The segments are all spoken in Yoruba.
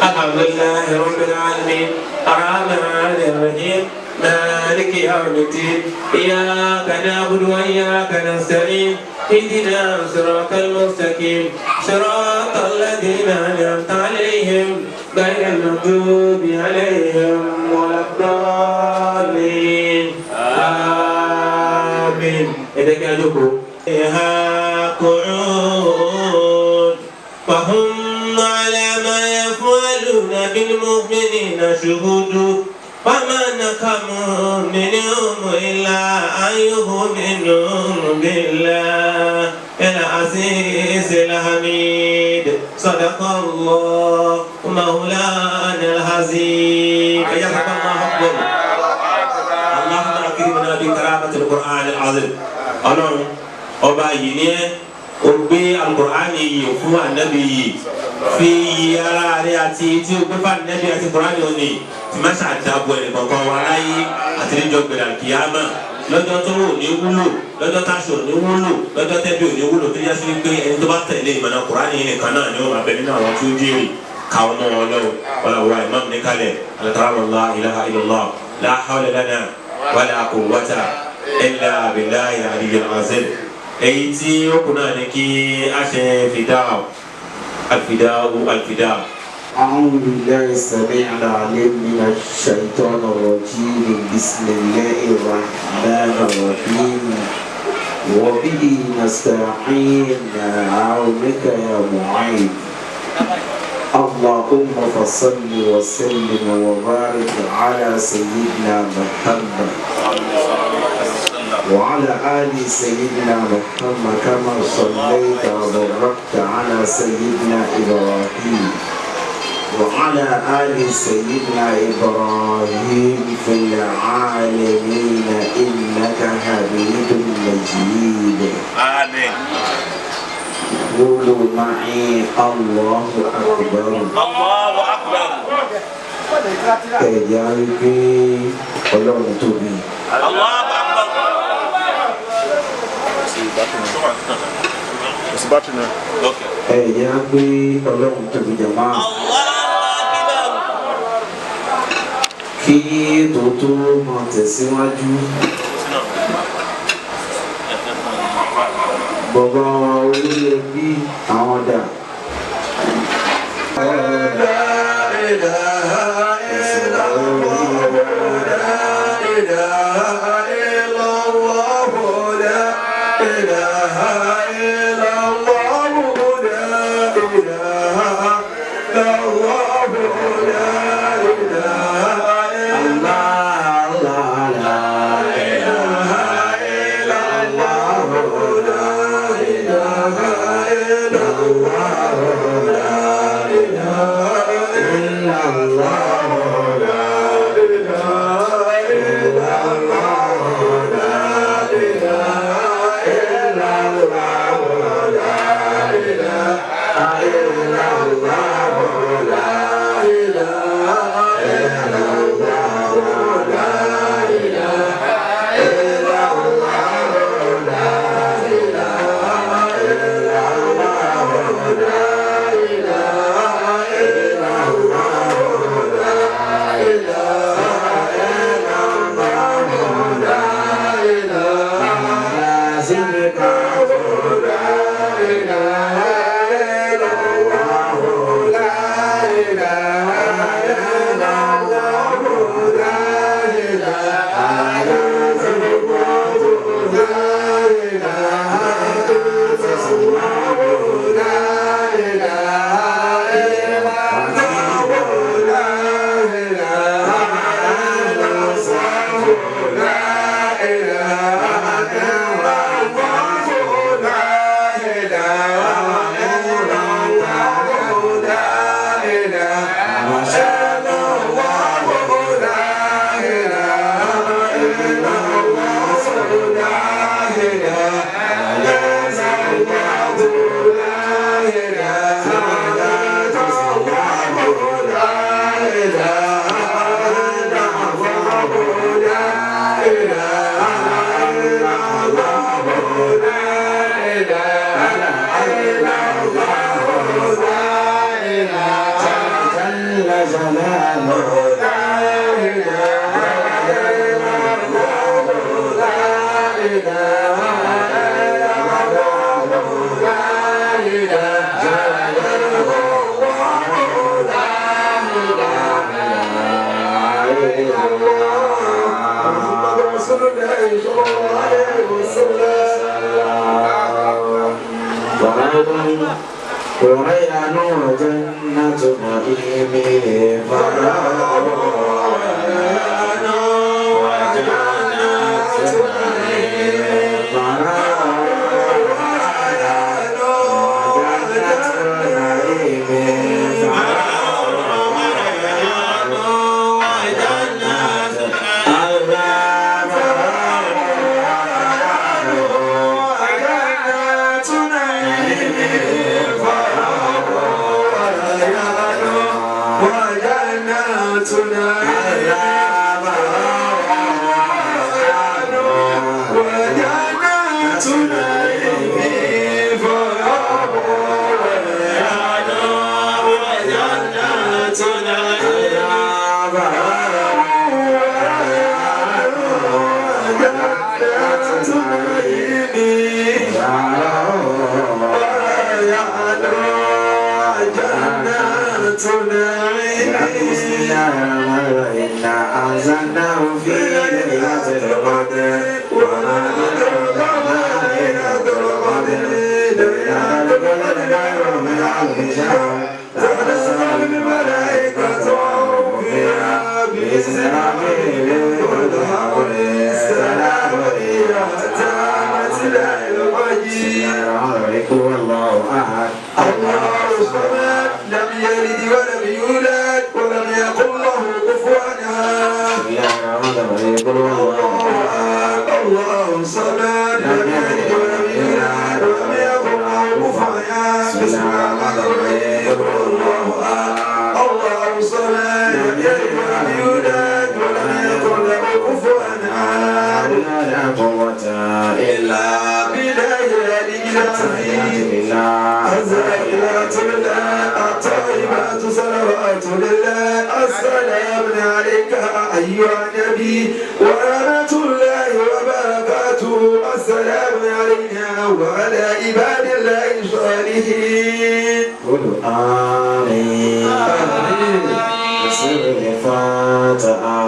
الحمد لله رب العالمين الرحمن الرحيم مالك يوم الدين إياك نعبد وإياك نستعين اهدنا صراط المستقيم صراط الذين أنعمت عليهم غير المغضوب عليهم ولا الضالين آمين. إذا كانوا قعود فهم على ما يفعلون بالمؤمنين شهود وما نقموا منهم إلا أن يؤمنوا بالله العزيز الحميد صدق الله مولانا العظيم. حياك الله أكبر. اللهم أكرمنا بكرامة القرآن العظيم. ọlọ́run ọba yìí ni ó gbé alukur'ani yìí fún anabi yìí fi yí ara rẹ̀ àti tí ó gbé fún anabi àti kur'ani òní tí má ṣàdàbọ̀ ẹ̀ kankan wà láyé àti níjọ́ gbẹ̀rẹ̀ àkìyàmà lọ́jọ́ tó wò ní wúlò lọ́jọ́ táṣọ ní wúlò lọ́jọ́ tẹ́bí ò ní wúlò tó yẹ sí pé ẹni tó bá tẹ̀lé ìmọ̀nà kur'ani yìí nìkan náà ni ó máa bẹ nínú àwọn tó jèrè káwọn náà wọn lọ́wọ́ wàlá wà imam ní kalẹ̀ alakaramọ́lá ilaha illallah la hawla lana wala quwwata illa billahi al-aliyyil azim. èyí tí ó kù náà ni kí a ṣe alfidau. أعوذ بالله السميع العليم من الشيطان الرجيم بسم الله الرحمن الرحيم وبه نستعين عونك يا معين اللهم فصل وسلم وبارك على سيدنا محمد وعلى آل سيدنا محمد كما صليت وباركت على سيدنا إبراهيم وعلى آل سيدنا إبراهيم في العالمين إنك حميد مجيد. آمين. قولوا معي الله أكبر. الله أكبر. ẹ̀yà wípé ọlọ́run tóbi. الله أكبر. ẹ̀yà pé ọlọ́run tóbi jàmá. kí ètò tó máa tẹ̀síwájú. bàbá orí ẹbí àwọn dà. Allah محمد رسول الله صلى الله عليه وسلم وريان وجنة نعيم فرح وريان وجنة نعيم أنزلناه في ليلة القدر وما أدراك ما ليلة القدر ليلة القدر خير من ألف شهر تنزل الملائكة والروح فيها بإذن ربهم كل أمر سلام هي حتى مطلع الفجر. والله أحد الله الصمد لم يلد ولم يولد ولم يكن له كفوا أحد. الله الصمد لم يلد ولم يولد ولم يكن له كفوا أحد. بسم الله الرحمن الرحيم. الله الله الصمد لم يلد ولم يولد ولم يكن له كفوا أحد. لا قوة إلا بالله العلي العظيم. الزاكيات لله الطيبات صلوات لله. السلام عليك أيها النبي ورحمة الله وبركاته. السلام علينا وعلى عباد الله الصالحين. قولوا آمين. بسم الفاتحة.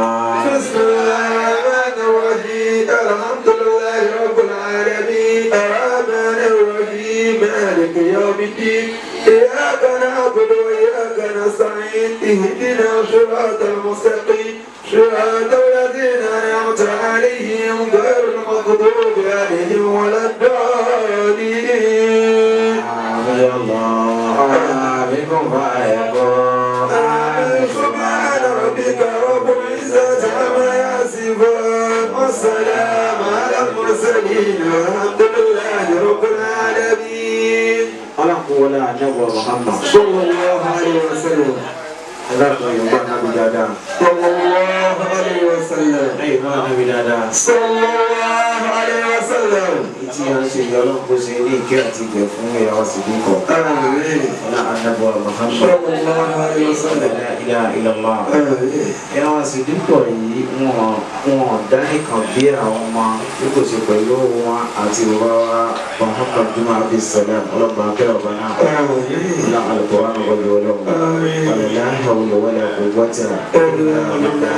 بسم الله الرحمن الرحيم. الحمد لله رب العالمين الرحمن الرحيم مالك يوم الدين. إياك نعبد وإياك نستعين. اهدنا صراط المستقيم صراط الذين أنعمت عليهم غير المغضوب عليهم ولا الضالين. آمين الله بكم فيكون. آمين. سبحان ربك رب العزة عما يصفون والسلام على المرسلين والحمد لله رب العالمين. على قول النبي محمد صلى الله عليه وسلم. Adarkan yang Nabi Dada sallallahu alaihi wasallam. Nabi Dada sallallahu alaihi wasallam. Itu yang segala posisi kita fún ya wasidiko. Amin. Ala Nabi Muhammad sallallahu alaihi wasallam. La ilaha illallah. Ya wasidiko yìí wọ́n dání kan bí àwọn ọmọ tí kò ṣe pẹ̀lú wọn àti bàbá Muhammad Juma Abdul Salam ọlọ́pàá kẹrọ bana. Ala Al-Qur'an wọlé wọlé. ولا قوة إلا بالله.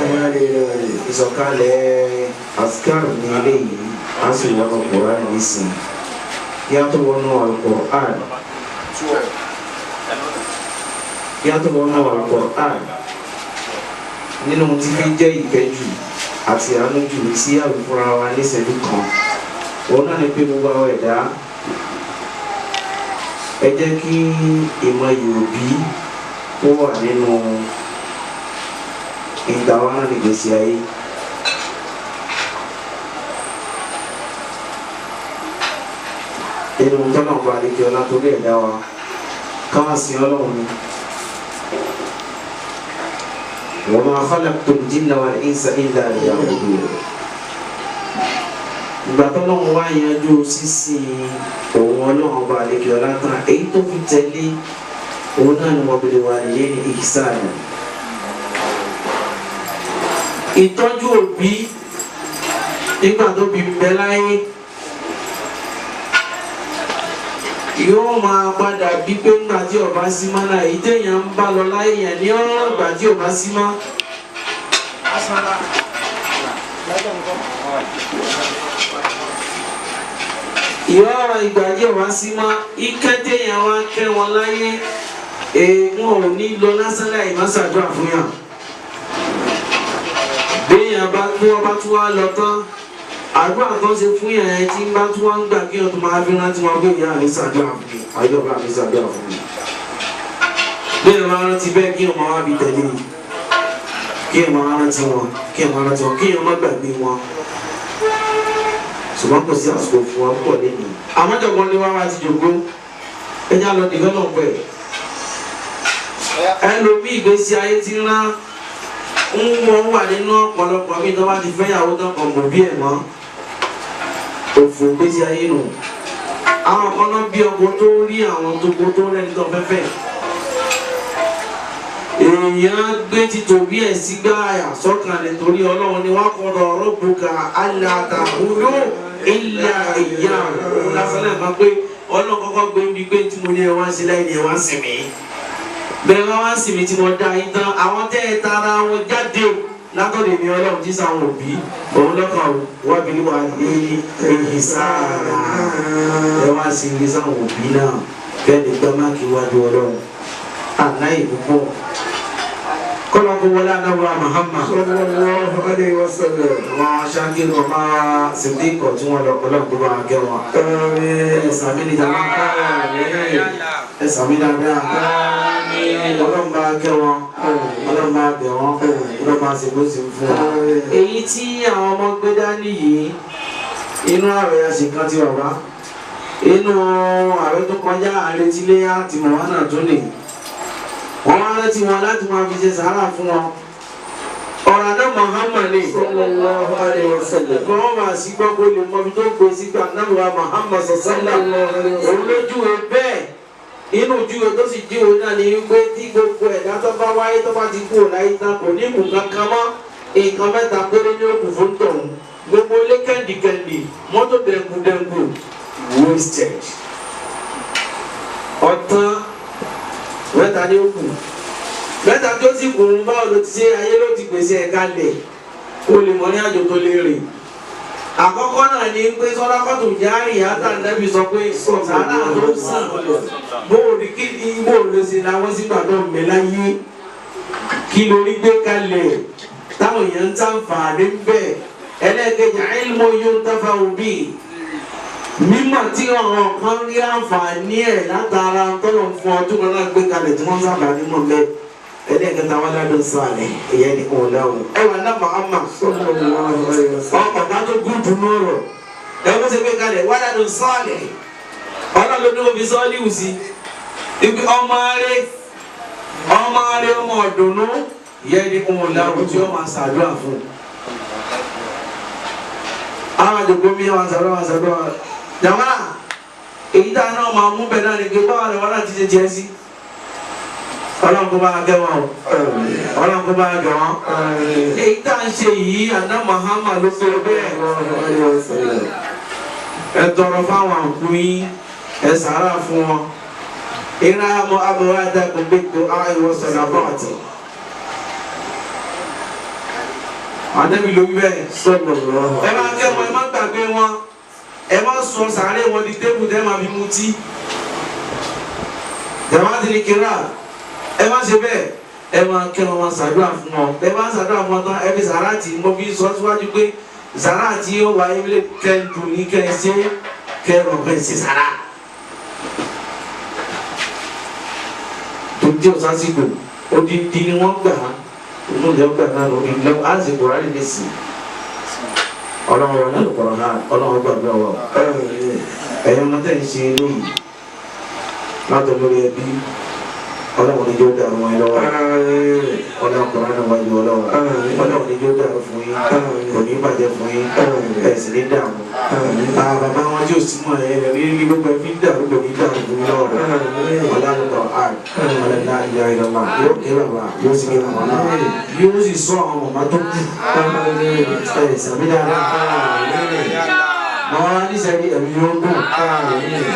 ìsọ̀kalẹ̀ askar ní eléyìí a sì wọnú Qur'an nísìn yàtọ̀ wọnú Al-Qur'an nínú tí fi jẹ́ ìkẹjù àti àánújù sí àwùfúnra wa níṣẹ́jú kan òun náà ni pé gbogbo àwọn ẹ̀dá ẹ jẹ́ kí ìmọ̀ Yorùbá ó wà nínú ìgbàwá ìgbésí ayé. Nínú tọ́nà ọba àdéjọ ọlá torí ẹ̀dá wa káwọn sí Ọlọ́run ni. Wa ma khalaqtul jinna wal insa illa liya'budun. Ìgbà tọ́nà wá yanjú sísìn òun Ọlọ́run ọba àdéjọ ọlá tán èyí tó fi tẹ̀lé òun náà ni wọ́n bẹ̀rẹ̀ wà nílé ní ihsana. Ìtọ́jú òbí nígbà tó bí bẹ láyé yóò máa padà bí pé ńgbà tí ọba sí mọ́ náà èyí téèyàn ń bá lọ láyé yẹn ní ọ̀rọ̀ ìgbà tí ọba sí mọ́ ìwà ọ̀rọ̀ ìgbàjẹ́ wá sí mọ́ ìkẹ́tẹ́ yẹn wá kẹ́ wọn láyé wọn ò ní lọ lásán láì má ṣàdúrà fún yàn béèyàn bá tó ọba tó wá lọ tán àdúrà kan ṣe fún yàn ẹ tí bá tó wá ń gbà kí ọtún máa fi rántí wọn pé ìyá mi ṣàdúrà fún mi àjọba mi ṣàdúrà fún mi béèyàn máa rántí bẹ́ẹ̀ kí ọmọ wa bí tẹ̀lé kí ọmọ wa rántí wọn kí ọmọ rántí wọn kí ọmọ gbàgbé wọn ṣùgbọ́n kò sí àsìkò fún wọn pọ̀ lẹ́nu àwọn jọ̀gbọ́n ní wàá ti jòkó ẹ̀yà lọ develop ẹ̀ ẹlòmí ìgbésí ayé ti rán ń wọ́n wà nínú ọ̀pọ̀lọpọ̀ mi tó bá ti fẹ́ yàwó tán kàn mọ̀ bí ẹ̀ mọ́ òfò ìgbésí ayé nù àwọn kan náà bí ọkọ tó rí àwọn tó kó tó rẹ́ni tó fẹ́fẹ́ èèyàn gbé títòbí ẹ̀ sígbà àyà sọ́kànlẹ̀ torí ọlọ́run ni wọ́n kọ́ lọ rabbuka alla ta'budu illa iyyahu òun lásán náà máa pé ọlọ́run kọ́kọ́ gbé ń bí pé tí mo ní ẹ wá ń ṣe láì ní ẹ wá ń sìn mí bẹ́ẹ̀ wá wá sí mi tí mo dá yín tán àwọn tẹ́ ẹ tara wọn jáde látọ̀dọ̀ mi ọlọ́run tí sáwọn òbí òun lọ́kàn wá bí wà ní èyí sáà ẹ wá sí ilé sáwọn òbí náà bẹ́ẹ̀ ni gbọ́ máàkì wájú ọlọ́run àláyé púpọ̀ kọ́lá kó wọlé anáwó Muhammad sallallahu alaihi wasallam àwọn aṣáájú ọmọ Siddiq tí wọ́n lọ ọlọ́run bá gẹ́ wọn ẹ̀sàmì ní jàmbá ẹ̀sàmì dáadáa ọlọ́run bá gẹ́ wọn ọlọ́run bá bẹ̀ wọn ọlọ́run bá ṣe bó ṣe fún wọn. èyí tí àwọn ọmọ gbé dání yìí inú ààrẹ àṣekán ti wà wá inú ààrẹ tó kọjá àrètíléyà tí mọ̀wá náà tó nìyí wọ́n wá rántí wọn láti máa fi ṣe sàárà fún wọn ọ̀rọ̀ náà Muhammad ní sallallahu alaihi wasallam kọ́ wọ́n máa sí gbọ́ kó lè mọ ibi tó gbé sígbà náà wà Muhammad sallallahu òun lójúwe bẹ́ẹ̀ inú ojúwe tó sì jíwe náà ní wípé tí gbogbo ẹ̀dá tó bá wáyé tó bá ti kú láyé tán kò ní ìkù kankan mọ́ nǹkan mẹ́ta péré ní òkú fún tọ̀hún gbogbo ilé kẹ́ndìkẹ́ndì mọ́tò dẹ̀ngùdẹ̀ngù wasted ọ̀tán mẹ́ta ní òkú mẹ́ta tó sì kù ń báwo ló ti ṣe ayé ló ti pèsè ẹ̀ka lẹ̀ kó lè mọ ní àjò tó lè rìn àkọ́kọ́ náà ni pé sọ́dákọ́tù jáàrì àtàndẹ́bí sọ pé sàárà tó sàn bóòlù kí ni bóòlù ṣe láwọn sígbà tó ń bẹ láyé kí lórí gbé kalẹ̀ táwọn èèyàn ń tàǹfààní bẹ́ẹ̀ ẹlẹ́gẹ̀ẹ́jà ilmu yuntafa'u bihi mímọ̀ tí ọ̀rọ̀ kan rí àǹfààní ẹ̀ látara tọ́lọ̀ fún ọdún kan náà gbé kalẹ̀ tí wọ́n sábà nímọ̀ bẹ́ẹ̀ ẹlẹ́gẹ̀ẹ́ta wọn ládùn sàlẹ̀ ìyẹn ní kò láwọn. ẹ wà ná Muhammad ọkọ̀tà tó gúdù nọ̀rọ̀ ẹ wọ́n ṣe gbé kalẹ̀ wọn ládùn sàlẹ̀ ọlọ́run ló fi sọ́ọ́lì wù sí ibi ọmọ rẹ ọmọ ọ̀dùnnú ìyẹn ní kò láwọn tí wọ́n máa ṣàdúrà fún. àwọn àjòkó mi wọn ṣàdúrà jàmbá èyí tá a náà máa mú bẹ́ẹ̀ náà ni pé báwa ni wọn náà ti ṣe jẹ́ sí ọlọ́run kó bá a gẹ́ wọn ọlọ́run kó bá a gẹ́ wọn èyí tá a ń ṣe yìí àná Muhammad ló fẹ́ bẹ́ẹ̀ ẹ tọrọ fáwọn àǹkú yín ẹ sàárà fún wọn iná àmọ́ abọ́wá dàgbò gbẹ́tò àìwọ̀ sọ̀rọ̀ àbọ̀tì àdébí ló wí bẹ́ẹ̀ ẹ máa kẹ́ wọn ẹ má gbàgbé wọn ẹ má sọ sàárè wọn di tébù tẹ́ máa fi mutí jamaati ni kira ẹ má ṣe bẹ́ẹ̀ ẹ máa kẹ́ wọn ṣàdúrà fún wọn ẹ má ṣàdúrà fún wọn tán ẹ fi sàráàtì mo fi sọ síwájú pé sàráàtì yóò wá ilé kẹ́ńtù ní kẹ́ńṣe kẹ́rọ̀ kẹ́ńṣe sàrà tó dé ọ̀sásìkò odidi ni wọ́n gbà á inú ìjọba gbà náà lórí lọ́wọ́ á sì kúrò ní lẹ́sì ọlọ́run wọn lẹ́nu kọ̀ọ̀rọ̀ náà ọlọ́run gbàgbé ọwọ́ ẹ̀yọ́ mọ́tẹ́ ń ṣe eléyìí látọ̀ lórí ẹbí ọlọ́run ní yóò dàrú wọn lọ́wọ́ ọlọ́run kọ̀ọ̀rọ̀ náà wájú ọlọ́run ọlọ́run ní yóò dàrú fún yín kò ní bàjẹ́ fún yín ẹ̀sìn ní dààmú bàbá wọn tí ò sí mọ́ ẹ̀ rí rí gbogbo ẹbí dàrú kò ní dàrú fún yín lọ́wọ́ ọlọ́run kọ̀ àrùn ọlọ́run náà ìyá ìrọ̀lá yóò ké bàbá yóò sì ké bàbá náà yóò sì sọ àwọn ọmọ tó kù ẹ̀sìn mi dáadáa àwọn anísẹ́ni ẹ̀mí yóò dùn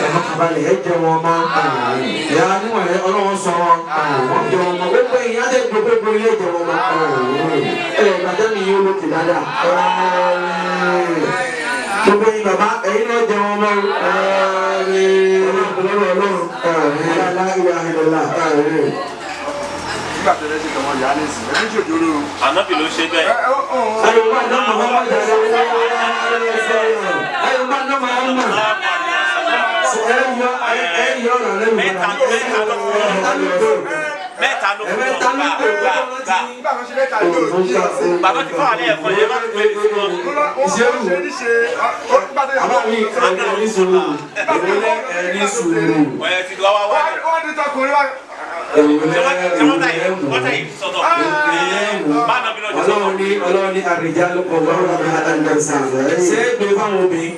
ẹ̀mọ́ kabalẹ̀ ẹ̀ jẹ́ wọn mọ́ ìyá níwọ̀n ẹ̀ ọlọ́wọ́ sọ wọn wọ́n jẹ́ wọn mọ́ gbogbo ìyá tẹ̀ gbogbo ilé ìjọba ọmọ bàtà mi yóò lókè dáadáa gbogbo yín bàbá ẹ̀yin náà jẹ wọn mọ́ ọlọ́run aláìwá ìlọ́lá. Nígbà tó lè ṣe tọmọ ìyá lè sìn ẹni tí ò dúró. Ànábì ló ṣe bẹ́ẹ̀. Ayọ̀bá náà mọ̀ wọ́n jà lọ́wọ́ ayọ̀bá náà mọ̀ wọ́n mọ̀. Ẹ̀yọ́ ọ̀rọ̀ lẹ́nu mẹ́ta ló kú bàbá ti fọ́ àlẹ́ ẹ̀kọ́ yẹn láti pé Ọlọ́run ní àrìjálù kọ̀ wọ́n wọ́n bí àdàndànsá ṣé é gbé fáwọn obìnrin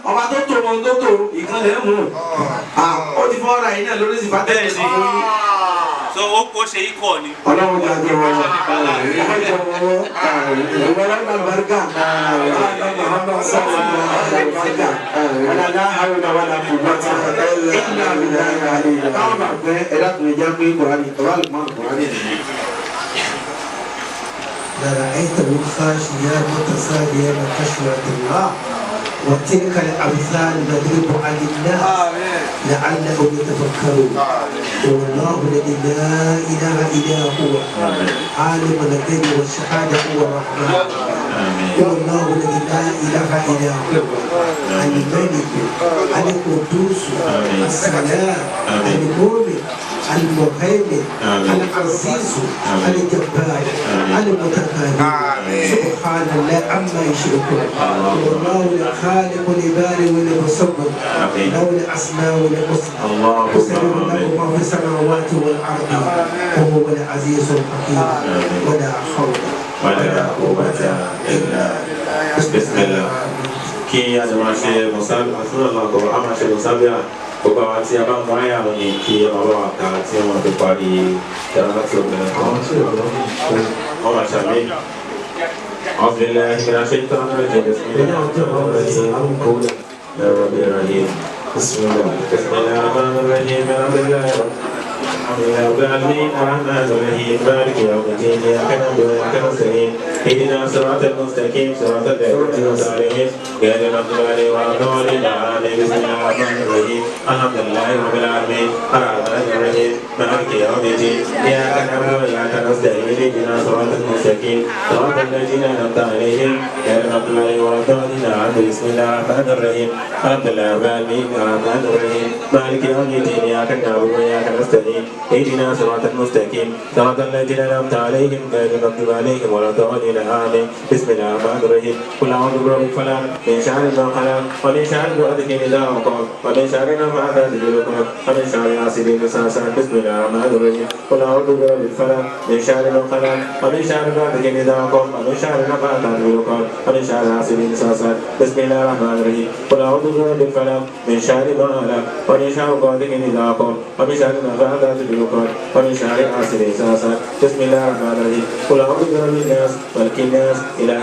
ọba tó tó wọn tó tó ìkànnì mú ó ti fọ́ ra yìí náà lórí ìsìnkú àtẹ́lẹ̀ sí fún yín. So ó kó ṣe ikọ̀ ni. Ọlọ́run ní àjọ wọn ìwọ́n àlùbáríkà ọ̀làdá àwọn àwọn àpò bàtà ẹ̀yìn àbídá káwọn bá gbẹ ẹ̀dá tó lè já pé kùránì ọ̀rọ̀ àlùmọ́ kùránì nìyí. لرأيته خاشيا متصاديا من خشية الله وتلك الأمثال نضربها للناس لعلهم يتفكرون والله الذي لا إله إلا هو عالم الغيب والشهادة هو الرحمن والله الذي لا إله إلا هو الملك القدوس السلام المؤمن المهيمن العزيز الجبار المتكبر سبحان الله عما يشركون والله الخالق البارئ والمصور له الاسماء الحسنى يسبح له ما في السماوات والارض وهو العزيز الحكيم ولا حول ولا قوة إلا بسم الله kí a lè máa ṣe mọ̀sábíà fún ọ̀nà ọkọ̀ a máa ṣe mọ̀sábíà gbogbo àwọn tí a bá ń mọ àyà wọn ni kí a máa bá wà ká tí wọ́n fi parí ìdáná láti obìnrin kan wọ́n máa ṣàmì أعوذ بالله من الشيطان الرجيم بسم الله الرحمن الرحيم بسم الله الرحمن الرحيم الحمد لله رب العالمين الرحمن الرحيم مالك يوم الدين إياك نعبد وإياك نستعين اهدنا الصراط المستقيم صراط الذين أنعمت عليهم غير المغضوب عليهم ولا الضالين آمين بسم الله الرحمن الرحيم الحمد لله رب العالمين الرحمن الرحيم مالك يوم الدين إياك نعبد وإياك نستعين اهدنا الصراط المستقيم صراط الذين أنعمت عليهم غير المغضوب عليهم ولا الضالين آمين بسم الله الرحمن الرحيم الحمد لله رب العالمين الرحمن الرحيم مالك يوم الدين إياك نعبد وإياك نستعين اهدنا صراط المستقيم صراط الذين أنعمت عليهم غير المغضوب عليهم ولا الضالين آمين بسم الله الرحمن الرحيم قل أعوذ برب الفلق من شر ما خلق ومن شر غاسق إذا وقب ومن شر النفاثات في العقد ومن شر حاسد إذا حسد بسم الله الرحمن الرحيم قل أعوذ برب الفلق من شر ما خلق ومن شر غاسق إذا وقب ومن شر النفاثات في العقد ومن شر حاسد إذا حسد بسم الله الرحمن الرحيم قل أعوذ برب الفلق من شر ما خلق ومن شر غاسق إذا وقب ومن شر النفاثات في العقد ومن شر حاسد إذا حسد بسم الله الرحمن الرحيم قل أعوذ برب الناس ملك الناس إله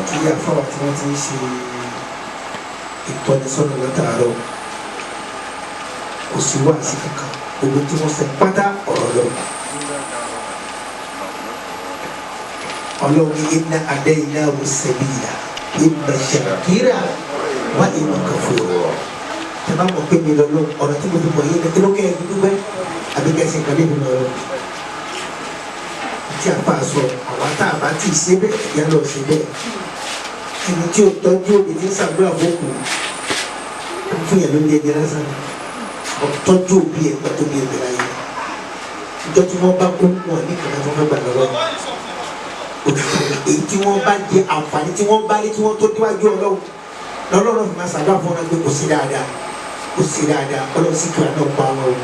tí àfáwà tí wọ́n ti ń ṣe ìtọ́nisọ́nà látàárọ̀ kò sí wáàsí kankan gbogbo tí wọ́n fẹ́ pátá ọ̀rọ̀ lọ. ọlọ́run iná adé iná wò sẹ́bìlà ìgbà ṣàkírà wá ìmọ̀ kàfọ́ tẹ bá mọ̀ pé mi lọ lọ ọ̀rọ̀ tí mo fi mọ̀ yín ní kílókè dúdúgbẹ́ àbíkẹ́sì kan níbi lọ tí a bá sọ àwọn tá a bá ti ṣe bẹ́ẹ̀ ìyá lọ ṣe bẹ́ẹ̀ ẹni tí o tọ́jú òbí tí ń ṣàdúrà fókù fún yẹn ló ń yẹn lásán tọ́jú òbí ẹ̀ pàtó bí ẹgbẹ́ láyé ìjọ tí wọ́n bá kó wọn ní kàkà tó fẹ́ gbà lọ́wọ́ òtítọ́ èyí tí wọ́n bá jẹ àǹfààní tí wọ́n bá rí tí wọ́n tó déwájú ọlọ́run fi máa ṣàdúrà fún wọn pé kò sí dáadáa ọlọ́run sì kíra náà pa wọn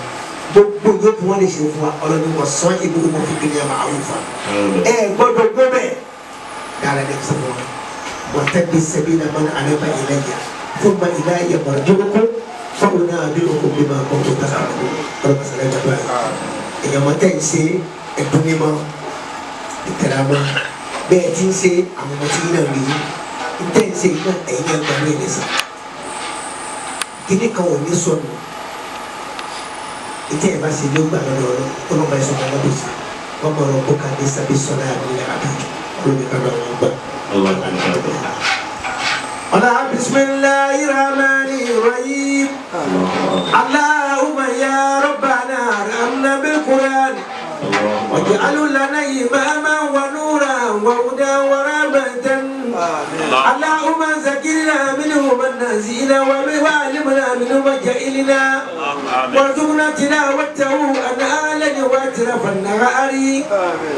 gbogbo yóò fi wọn lè ṣe fún wa ọlọ́run wọ sọ ibi wọn fi gbìyànjú àwọn àwùfà ẹ gbọ́dọ̀ gbọ́ bẹ́ẹ̀ dára dẹ sọ wọn wọn tẹbi sẹbi náà mọnà àlẹbà ìlẹyà fún ma ìlà yẹ mọ̀rọ̀dúnkú fáwọn náà bí okò bí máa kọ́ tó tàkà ọlọ́run sọlá ìjọba yìí èèyàn mọ̀ tẹ́ ń ṣe ẹ̀dùn mímọ́ ìtẹ̀lámọ́ bẹ́ẹ̀ tí ń ṣe àwọn ọmọ tí ń náà rí tẹ́ ń ṣe iná ẹ̀yìn náà gbà ní ìlẹ̀sìn kíní kan ò ní sọnù ìtẹ́ ẹ̀ bá ṣe ló gbà lọ́dọ̀ ọlọ́mọ ẹ̀sùn kan lọ́dọ̀ sí wọ́n mọ̀ ọ́ bó ká ní sábẹ́ sọ́lá àbílẹ̀ àbíjọ olómi kan lọ́wọ́ gbà. ọ̀la bisimilahi rahmani rahim allahumma ya rabbana ramna bil quran waj'al lana imaman wa nuran wa hudan wa rahmatan اللهم ذكرنا منه من نسينا وعلمنا منه من جهلنا وارزقنا تلاوته أنآلا وأطراف النهار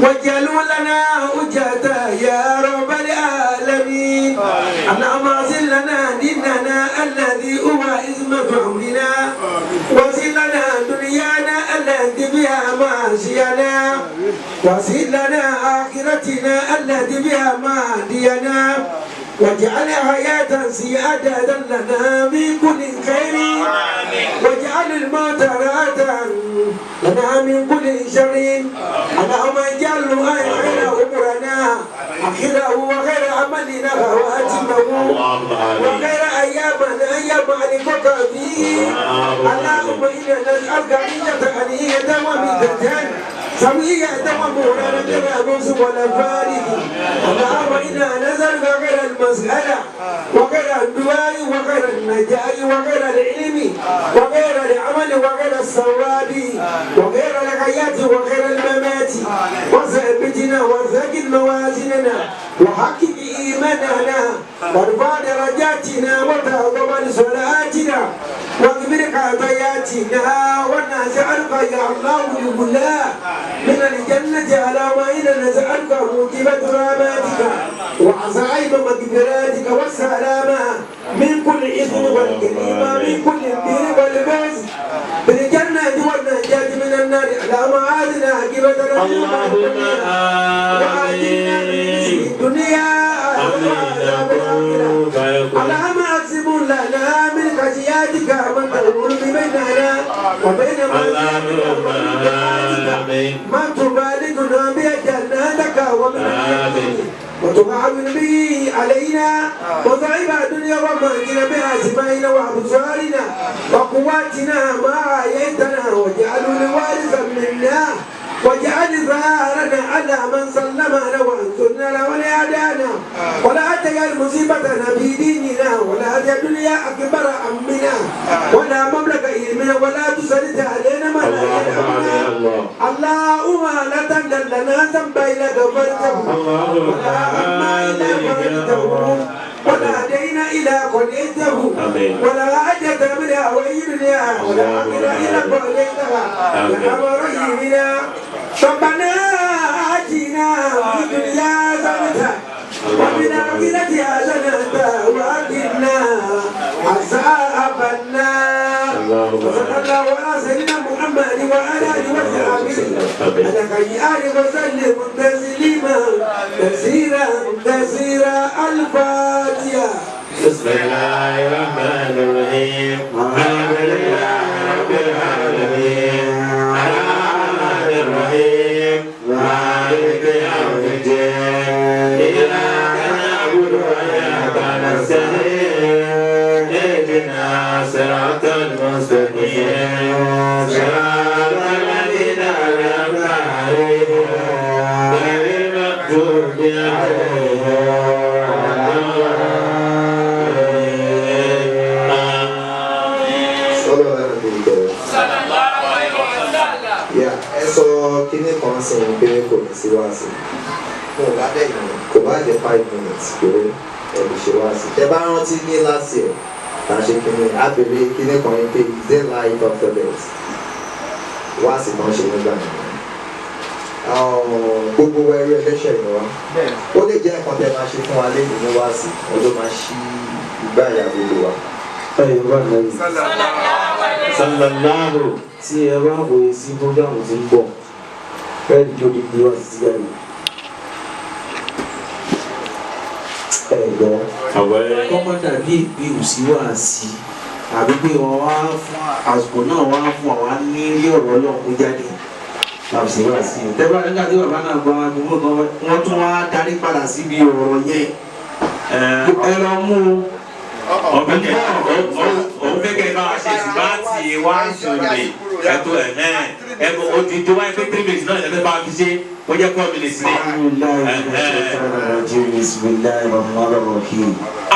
واجعله لنا حجة يا رب العالمين اللهم اغفر لنا ديننا الذي هو عصمة أمرنا واغفر لنا دنيانا التي بها معاشنا واغفر لنا آخرتنا التي بها معادينا واجعل حياة سيادة لنا من كل خير واجعل الموت راحة لنا من كل شر اللهم اجعل خير أمورنا آخره وخير عملنا خواتمه وخير أيامنا أيام عليك فيه اللهم إنا نسألك عيشة هنية وميتة سوية ومولانا جنابوس ولا فارغ اللهم إنا نسألك غير المسألة وغير الدعاء وغير النجاة وغير العلم وغير العمل وغير الثواب وغير الحياة وغير الممات وثبتنا وثقل موازيننا وحقق إيماننا وارفع درجاتنا وتعظم صلاتنا واغفر خطاياتنا ونسألك يا الله لله من الجنة على ما إنا نسألك موجبة رحمتك وعزائم مغفراتك والسلامة من كل إثم والكريمة من كل البر والبغض بالجنة والنجاة من النار على معادنا عاقبة اللهم آمين الدنيا اللهم اقسم لنا من خشيتك من تقول بيننا وبين ما تبالغنا بجناتك ومن وتعاون به علينا وصعب الدنيا وما جرى بها سمائنا وابصارنا وقواتنا ما احييتنا واجعله الوارث منا واجعل ظهرنا على من سلمنا وانصرنا لا ولا عدانا ولا تجعل مصيبتنا في ديننا ولا تجعل الدنيا اكبر همنا ولا مبلغ علمنا ولا تسلط علينا ما لا يرحمنا اللهم لا تدع لنا ذنبا الا غفرته ولا هما الا فرجته ولا دين إلى قضيته ولا حاجة منها وإليها ولا عقل إلى قضيتها يا رحيمنا ربنا آتنا في الدنيا حسنة وفي الآخرة حسنة وقنا عذاب النار وصلى الله على سيدنا محمد وعلى آله وصحبه على خير وسلم تسليما كثيرا الفاتحة. بسم الله الرحمن الرحيم الحمد لله رب العالمين الرحمن الرحيم مالك يوم الدين إياك نعبد وإياك نستعين اهدنا صراط المستقيم صراط الذين أنعمت عليهم غير المغضوب عليهم. Kíní kan sì ń pé kò ní sí wá sí kò bá jẹ́ 5 minutes pé ẹ̀mí ṣe wá sí. Tẹ́ bá rántí ní last year tá a ṣe kíní àbẹ̀rẹ̀ kíní kan ní pé is there life after death wá sí kan ṣe nígbà yẹn. Gbogbo ẹrú ẹlẹ́ṣẹ̀ ni wá ó lè jẹ́ nǹkan tẹ́ máa ṣe fún wa lẹ́yìn ní wá sí wọn ló máa ṣí ìgbà ìyá gbogbo wa. Sallallahu tí ẹ bá wòye sí bójáàmù tí ń bọ̀ fẹ́ẹ́ di lórí bí wọ́n ti jáde ẹ̀gbọ́n kọ́mọ́dà bí ìpín òsì wà sí àbí pé wọ́n wá fún àsìkò náà wá fún àwọn ní ilé ọ̀rọ̀ náà kó jáde láti wá sí i tẹ́gbà nígbà tí bàbá náà bá wá gbogbo kan wọ́n tún wá darí padà síbi ọ̀rọ̀ yẹn ẹ lọ mú òun fẹ́ kẹ́ ẹ bá ṣe síbáàtì wá ṣòlè ẹ̀tọ́ ẹ̀mọ́ òtítọ́ wáyé pé 3 minutes náà ẹ̀fẹ́ bá fi ṣe ó jẹ́ 4 minutes ní.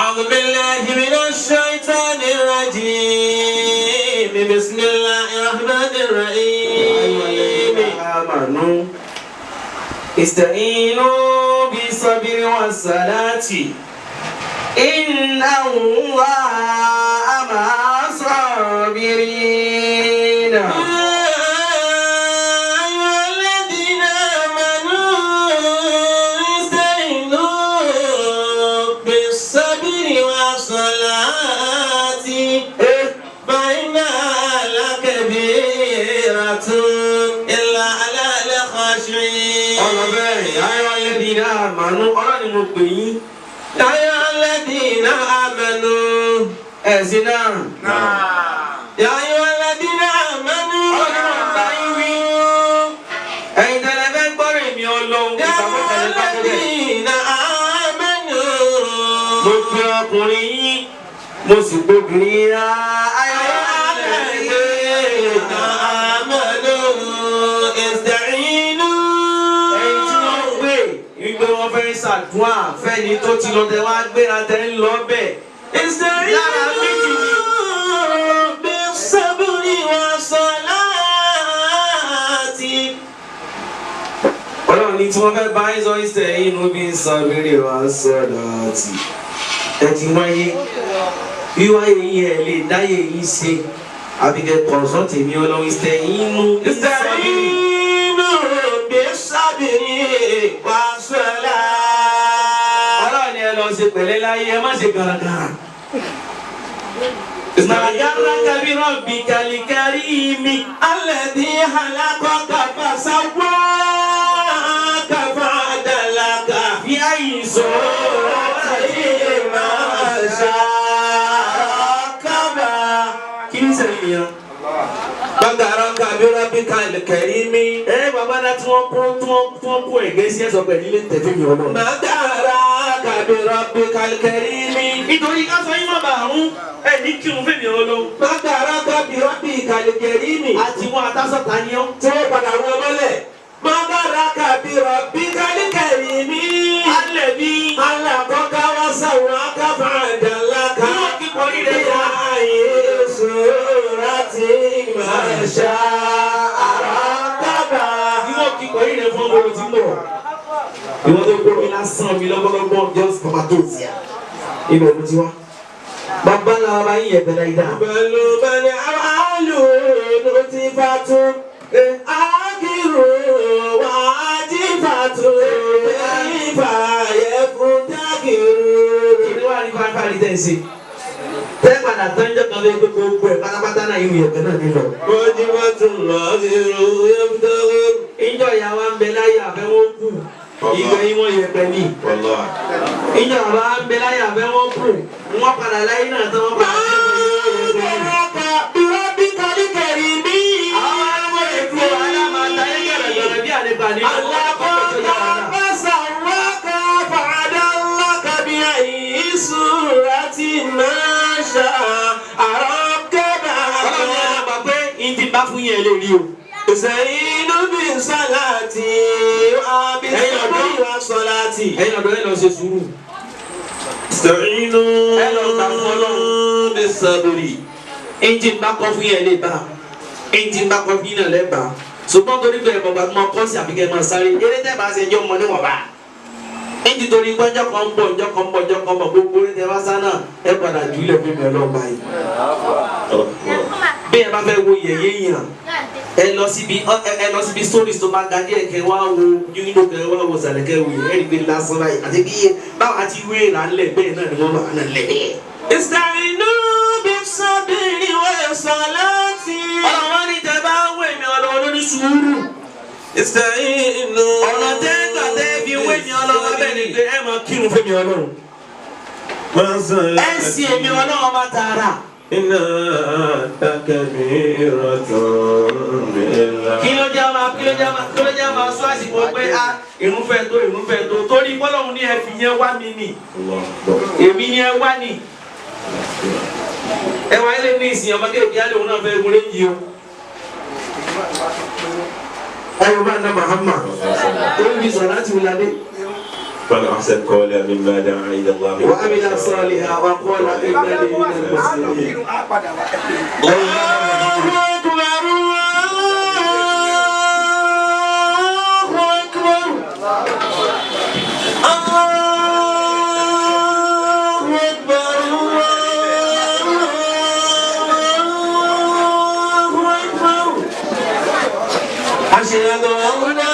أعوذ بالله من الشيطان الرجيم بسم الله الرحمن الرحيم استعينوا بالصبر والصلاة إن الله مع الصابرين يا الذين آمنوا أزنا يا أيها الذين آمنوا ẹ̀yin tẹ́lẹ̀ fẹ́ gbọ́rọ̀ èmi Ọlọ́run يا الذين آمنوا mo pe ọkùnrin yín mo sì gbóbìnrin yín rá يا الذين آمنوا استعينوا ẹ̀yin tí wọ́n gbé wípé wọ́n fẹ́ ṣàdúrà fẹ́ni tó ti lọ tẹ wá gbéra tẹ ń lọ bẹ́ẹ̀. Lára méjì ni. بالصبر والصلاة Ọlọ́run ní tí wọ́n fẹ́ bá ń sọ ìṣẹ̀ inú bí ń sọ lórí wa sọ̀rọ̀ àti ẹ ti wáyé wíwáyé yín ẹ lè dáyé yín ṣe àbíkẹ́ kọ̀ọ̀sọ́tì ní Ọlọ́run ìṣẹ̀ inú bí ń sọ lórí. بالصبر والصلاة Ọlọ́run ni ẹ lọ ṣe pẹ̀lẹ́ láyé ẹ má ṣe gàràgàrà. Màgàràkà bí rọ̀bì kàlíkàrí mi. الذي خلقك فسواك فعدلك Fi àyè sọ̀rọ̀ ما شاء ركبك kí ní sẹ́yìn yẹn. مغرك بربك الكريم Bàbá náà tí wọ́n kó ẹ̀gẹ́ sí ẹ̀sọ́ pẹ̀lú ilé tẹ̀fẹ́ mi Ọlọ́run. مغرك بربك الكريم Nítorí ká sọ yín má bàa rún ẹ̀ ní kírun fèmí Ọlọ́run. مغرك بربك الكريم Àti wọn àtàsọ̀tà ni ọ́. tí wọ́n padà wọ́n mọ́lẹ̀ مغرك بربك الكريم Alẹ́bí. خلقك وسواك فعدلك Wọ́n kí kọrí rẹ̀ yá. بأي صورة ما شاء ركبك Wọ́n kí kọrí rẹ̀ fún ọmọ tí ń bọ̀. Ìwọ́n tó gbọ́ mi lásán mi lọ́gbọ́lọ́gbọ́ just tomatos yà. Ibẹ̀ ló ti wá. Bàbá ńlá wa bá yín yẹ̀ bẹ̀rẹ̀ ìdá. بل من أفعال نطفة آخر واجفة كيف يفتكر Kìnìún wà ní fáfárí tẹ̀ sí. Tẹ́ padà tánjọ́ kan fẹ́ gbé gbogbo ẹ̀ pátápátá náà ìwé ẹ̀kẹ́ náà nílò. واجفة آخر يفتكر Ìjọ ìyá wa ń bẹ láyé àfẹ́ wọn kù. Ìgbẹ́ yín wọ́n yẹ pẹ̀lú. والله Ìjọ bàbá ń bẹ láyé àfẹ́ wọn kù. Wọ́n padà láyé náà tán wọ́n padà jẹ́ pẹ̀lú. بربك الكريم Àwọn arúgbó lè fi wàhálà máa ta ayé gẹ̀rẹ̀gẹ̀rẹ̀ bí àlegbà nínú ọkọ̀ tó yà wàhálà. فسواك فعدلك بأي صورة ما شاء ركبك Ọlọ́run ní àgbà pé ìdí bá fún yẹn lè rí o. زين بالصلاة وبالصبر والصلاة Ẹ̀yin ọ̀dọ́ ẹ̀ lọ ṣe sùúrù. استعينوا بالصبر Ẹnjìn bá kọ́ fún yẹn lè bá. Ẹnjìn bá kọ́ fún yẹn náà lè bá. Ṣùgbọ́n torí pé ẹ̀mọ̀gbà tó máa kọ́ sí àbíkẹ́ máa sáré. Eré tẹ́ bá ṣe jọ mọ níwọ̀n bá. Ẹnjìn torí pé ọjọ́ kan ń bọ̀ gbogbo orí tẹ́ bá sá náà ẹ padà jù ilẹ̀ fún mi ọlọ́ọ̀bá yìí. Bí ẹ bá fẹ́ wo yẹ̀yẹ́ yàn. Ẹ lọ síbi stories tó bá ga díẹ̀ kẹ́ wá wo yúnyínú kẹ́ wá wo sàlẹ̀kẹ́ wo yẹn ẹ̀rí pé lásán báyìí àti bí báwa ti wé là ń lẹ̀ bẹ́ẹ̀ náà ni wọ́n bá náà lẹ̀ bẹ́ẹ̀. استعينوا بالصبر والصلاة Ọlọ́run ní tẹ́ bá ń wé mi Ọlọ́run lórí sùúrù. استعينوا Ọ̀nà tẹ́ gbà tẹ́ fi wé mi Ọlọ́run bẹ́ẹ̀ ni pé ẹ máa kírun fún mi Ọlọ́run. Ẹ sì èmi Ọlọ́run bá tààrà. إنها كبيرة بالله Kí ló jẹ́ máa sọ àsìkò pé irun fẹ́ tó torí bọ́lọ́run ní ẹ fi yẹn wá mi nì. Èmi ni ẹ wá nì. ẹ wá ilé ní ìsìn ọmọ kéèké alẹ́ òun náà fẹ́ gun léyìí o. ayọ̀ bá ná Muhammad ó ń bí sọ̀rọ̀ láti wúlò adé. من أحسن قولا مما دعا إلى الله وعمل صالحا وقال إنني من المسلمين. أشهد أن لا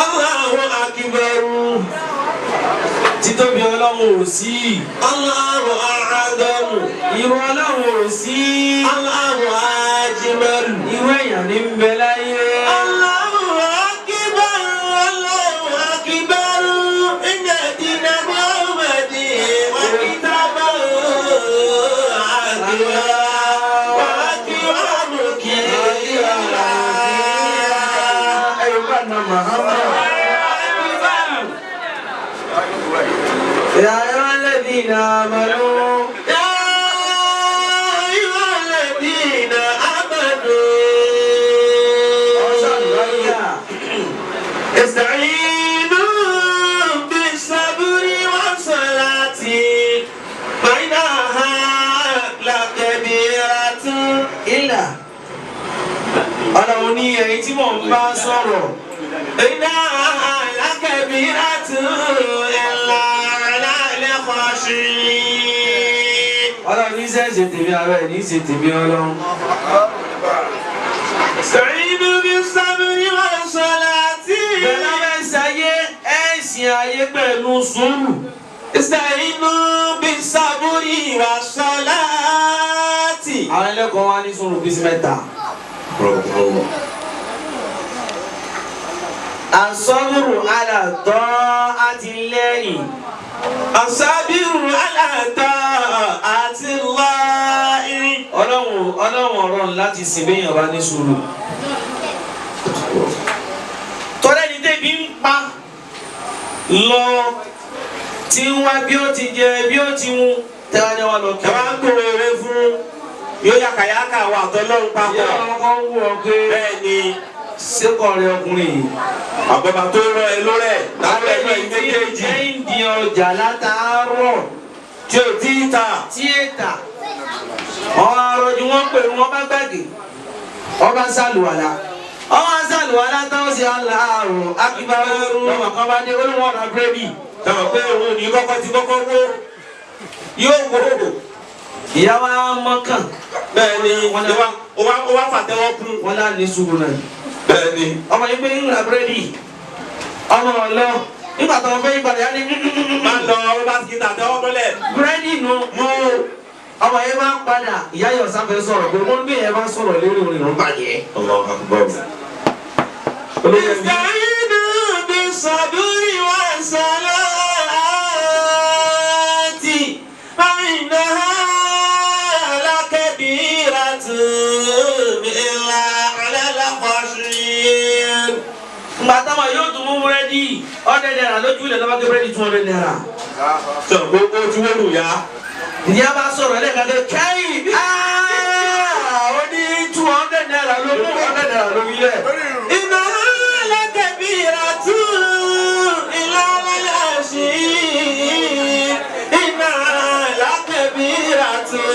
Allahu Akbar. Títóbi Ọlọ́run ò sí. Allahu A'zam. Ìwọ Ọlọ́run ò sí. Allahu Ajmal. Ìwọ èèyàn ní ń bẹ láyé. Allahu Akbar. Allahu Akbar. Inna dina Muhammadin wa kitabahu akbar. Wa akbar kira. Ayọ̀bá na Muhammad. يا أيها الذين آمنوا يا أيها الذين آمنوا استعينوا بالصبر والصلاة فإنها لكبيرة إلا Ọlọ́run ní èyí tí mò ń bá sọ̀rọ̀. إنها لكبيرة إلا على الخاشعين. Ọlọ́run ní sẹ́ẹ̀sì tèmi ara ẹ̀ ní ṣe tèmi Ọlọ́run. استعينوا بالصبر والصلاة. Bẹ̀rẹ̀ bẹ́ẹ̀ ṣayé ẹ̀sìn ayé pẹ̀lú sùúrù. استعينوا بالصبر والصلاة. Àwọn ẹlẹ́kọ̀ọ́ wa ní sùúrù bísí mẹ́ta. As-sabru ala ta'ati Allahi. الصابر على طاعة الله. Ọlọ́run ọ̀rọ̀ láti sìn bẹ́yàn bá ní sùúrù. Tọ́lẹ́ ní débi ń pa lọ tí ń wá bí ó ti jẹ bí ó ti mu tẹ́wájú wa lọ kí ẹ wá ń kórè fún yóò yàkàyàkà wà tọ́lọ́run papọ̀. Ìyá ọkọ̀ wù ọ́ pé bẹ́ẹ̀ ni sékọ̀rẹ́ ọkùnrin yìí. àbọ̀bà tó rọ ẹ lórẹ̀ lábẹ́ ẹ̀ méjèèjì Ẹ̀yìn di ọjà látàárọ̀ tí ò tí ì ta. tíétà. Àwọn arọ̀jù wọn pè wọ́n bá gbàgé. Ọba sàlùwàlà. Ọba sàlùwàlà táwọn sì Allahu Akbar. Ọmọ kan bá dé olúwọ̀n ọ̀nà búrẹ́dì. Tàwọn pé òun ní kọ́kọ́ ti kọ́kọ́ wó yóò wó. Ìyá wa mọ́kàn. Bẹ́ẹ̀ ni ó wá fàtẹ́wọ́ kún. Wọ́n lá ní sùúrù náà. Bẹ́ẹ̀ ni Ọmọ yìí pé ń ra búrẹ́dì. Ọmọ ọ̀lọ́. Nígbà tó ń fẹ́ ìgbàlẹ̀ yá ni máa lọ ó bá ti tàtẹ́wọ́ mọ́lẹ̀. búrẹ́dì nù. Mú Ọmọ yẹn máa ń padà. Ìyá yọ̀ sáfẹ́ sọ̀rọ̀ pé wọ́n bí yẹn bá sọ̀rọ̀ lérí orin ló ń bàjẹ́. Allahu Akbar. Ista'inu bis-sabri was-salati fa innaha lakabiratun illa 'ala al-khashiyin. Ngbà táwọn yóò tún mú búrẹ́dì $100 lójú ilẹ̀ lọ́wọ́ gbé búrẹ́dì $200. Sọ gbogbo tí wọ́n lù yá. Ìyá bá sọ̀rọ̀ ẹlẹ́ẹ̀kan kẹ́ kẹ́yìn. Ó ní $200 ló mú $100 ló wí lẹ̀. Innaha lakabiratun illa 'ala al-khashiyin. Innaha lakabiratun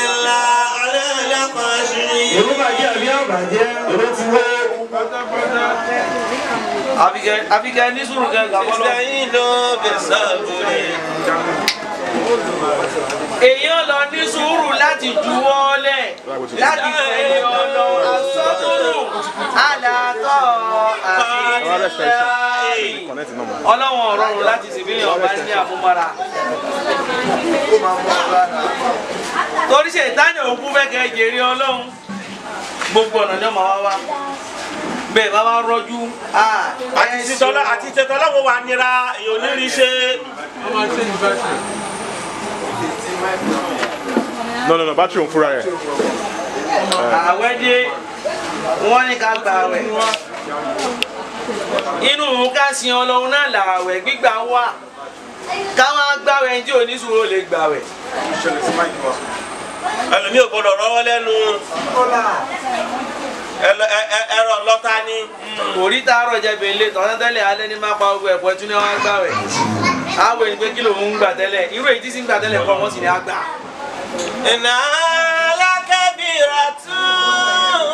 illa 'ala al-khashiyin. Èrò bàjẹ́ àbí àbàjẹ́. Èrò ti wọ́. Àbíkẹ́ ní sùúrù kẹ́ gàbọ́lọ́. Ista'inu bis-sabri. Èèyàn lọ ní sùúrù láti juwọ́lẹ̀ láti tẹ̀lé ọ̀nà àsọ́tòrò àlàtọ̀ àti ọlọ́wọ̀n ọ̀rọ̀rùn láti sìbílẹ̀ ọba ní àmúmọ́ra. Torí ṣe ìtàní òkú fẹ́kẹ́ jèrè ọlọ́run gbogbo ọ̀nà ni ọmọ wa wá bẹ́ẹ̀ bá wá rọ́jú àti tẹ̀tọ́lá wo wà nira èèyàn onírí ṣe. No, battery on fúnra ẹ̀. àwẹ̀ dé wọ́n ní ká gba àwẹ̀ inú ká sin ọlọ́run náà làwẹ̀ gbígbà wà káwọn gbàwẹ̀ tí oníṣòro lè gbàwẹ̀. ẹlòmíì ò gbọdọ̀ rọ́wọ́ lẹ́nu ẹ̀rọ lọ́ta ni. Oríta àárọ̀ jẹ̀bi ilé tọ́sán tẹ́lẹ̀ alẹ́ ní máa pa ogun ẹ̀pọ̀ ẹ̀tún ní wọ́n gbàwẹ̀ àwẹ̀ ní pé kí lòun ń gbà tẹ́lẹ̀ irú èyí tí sì ń gbà tẹ́lẹ̀ kọ́ wọ́n sì ní àgbà. Innaha lakabiratun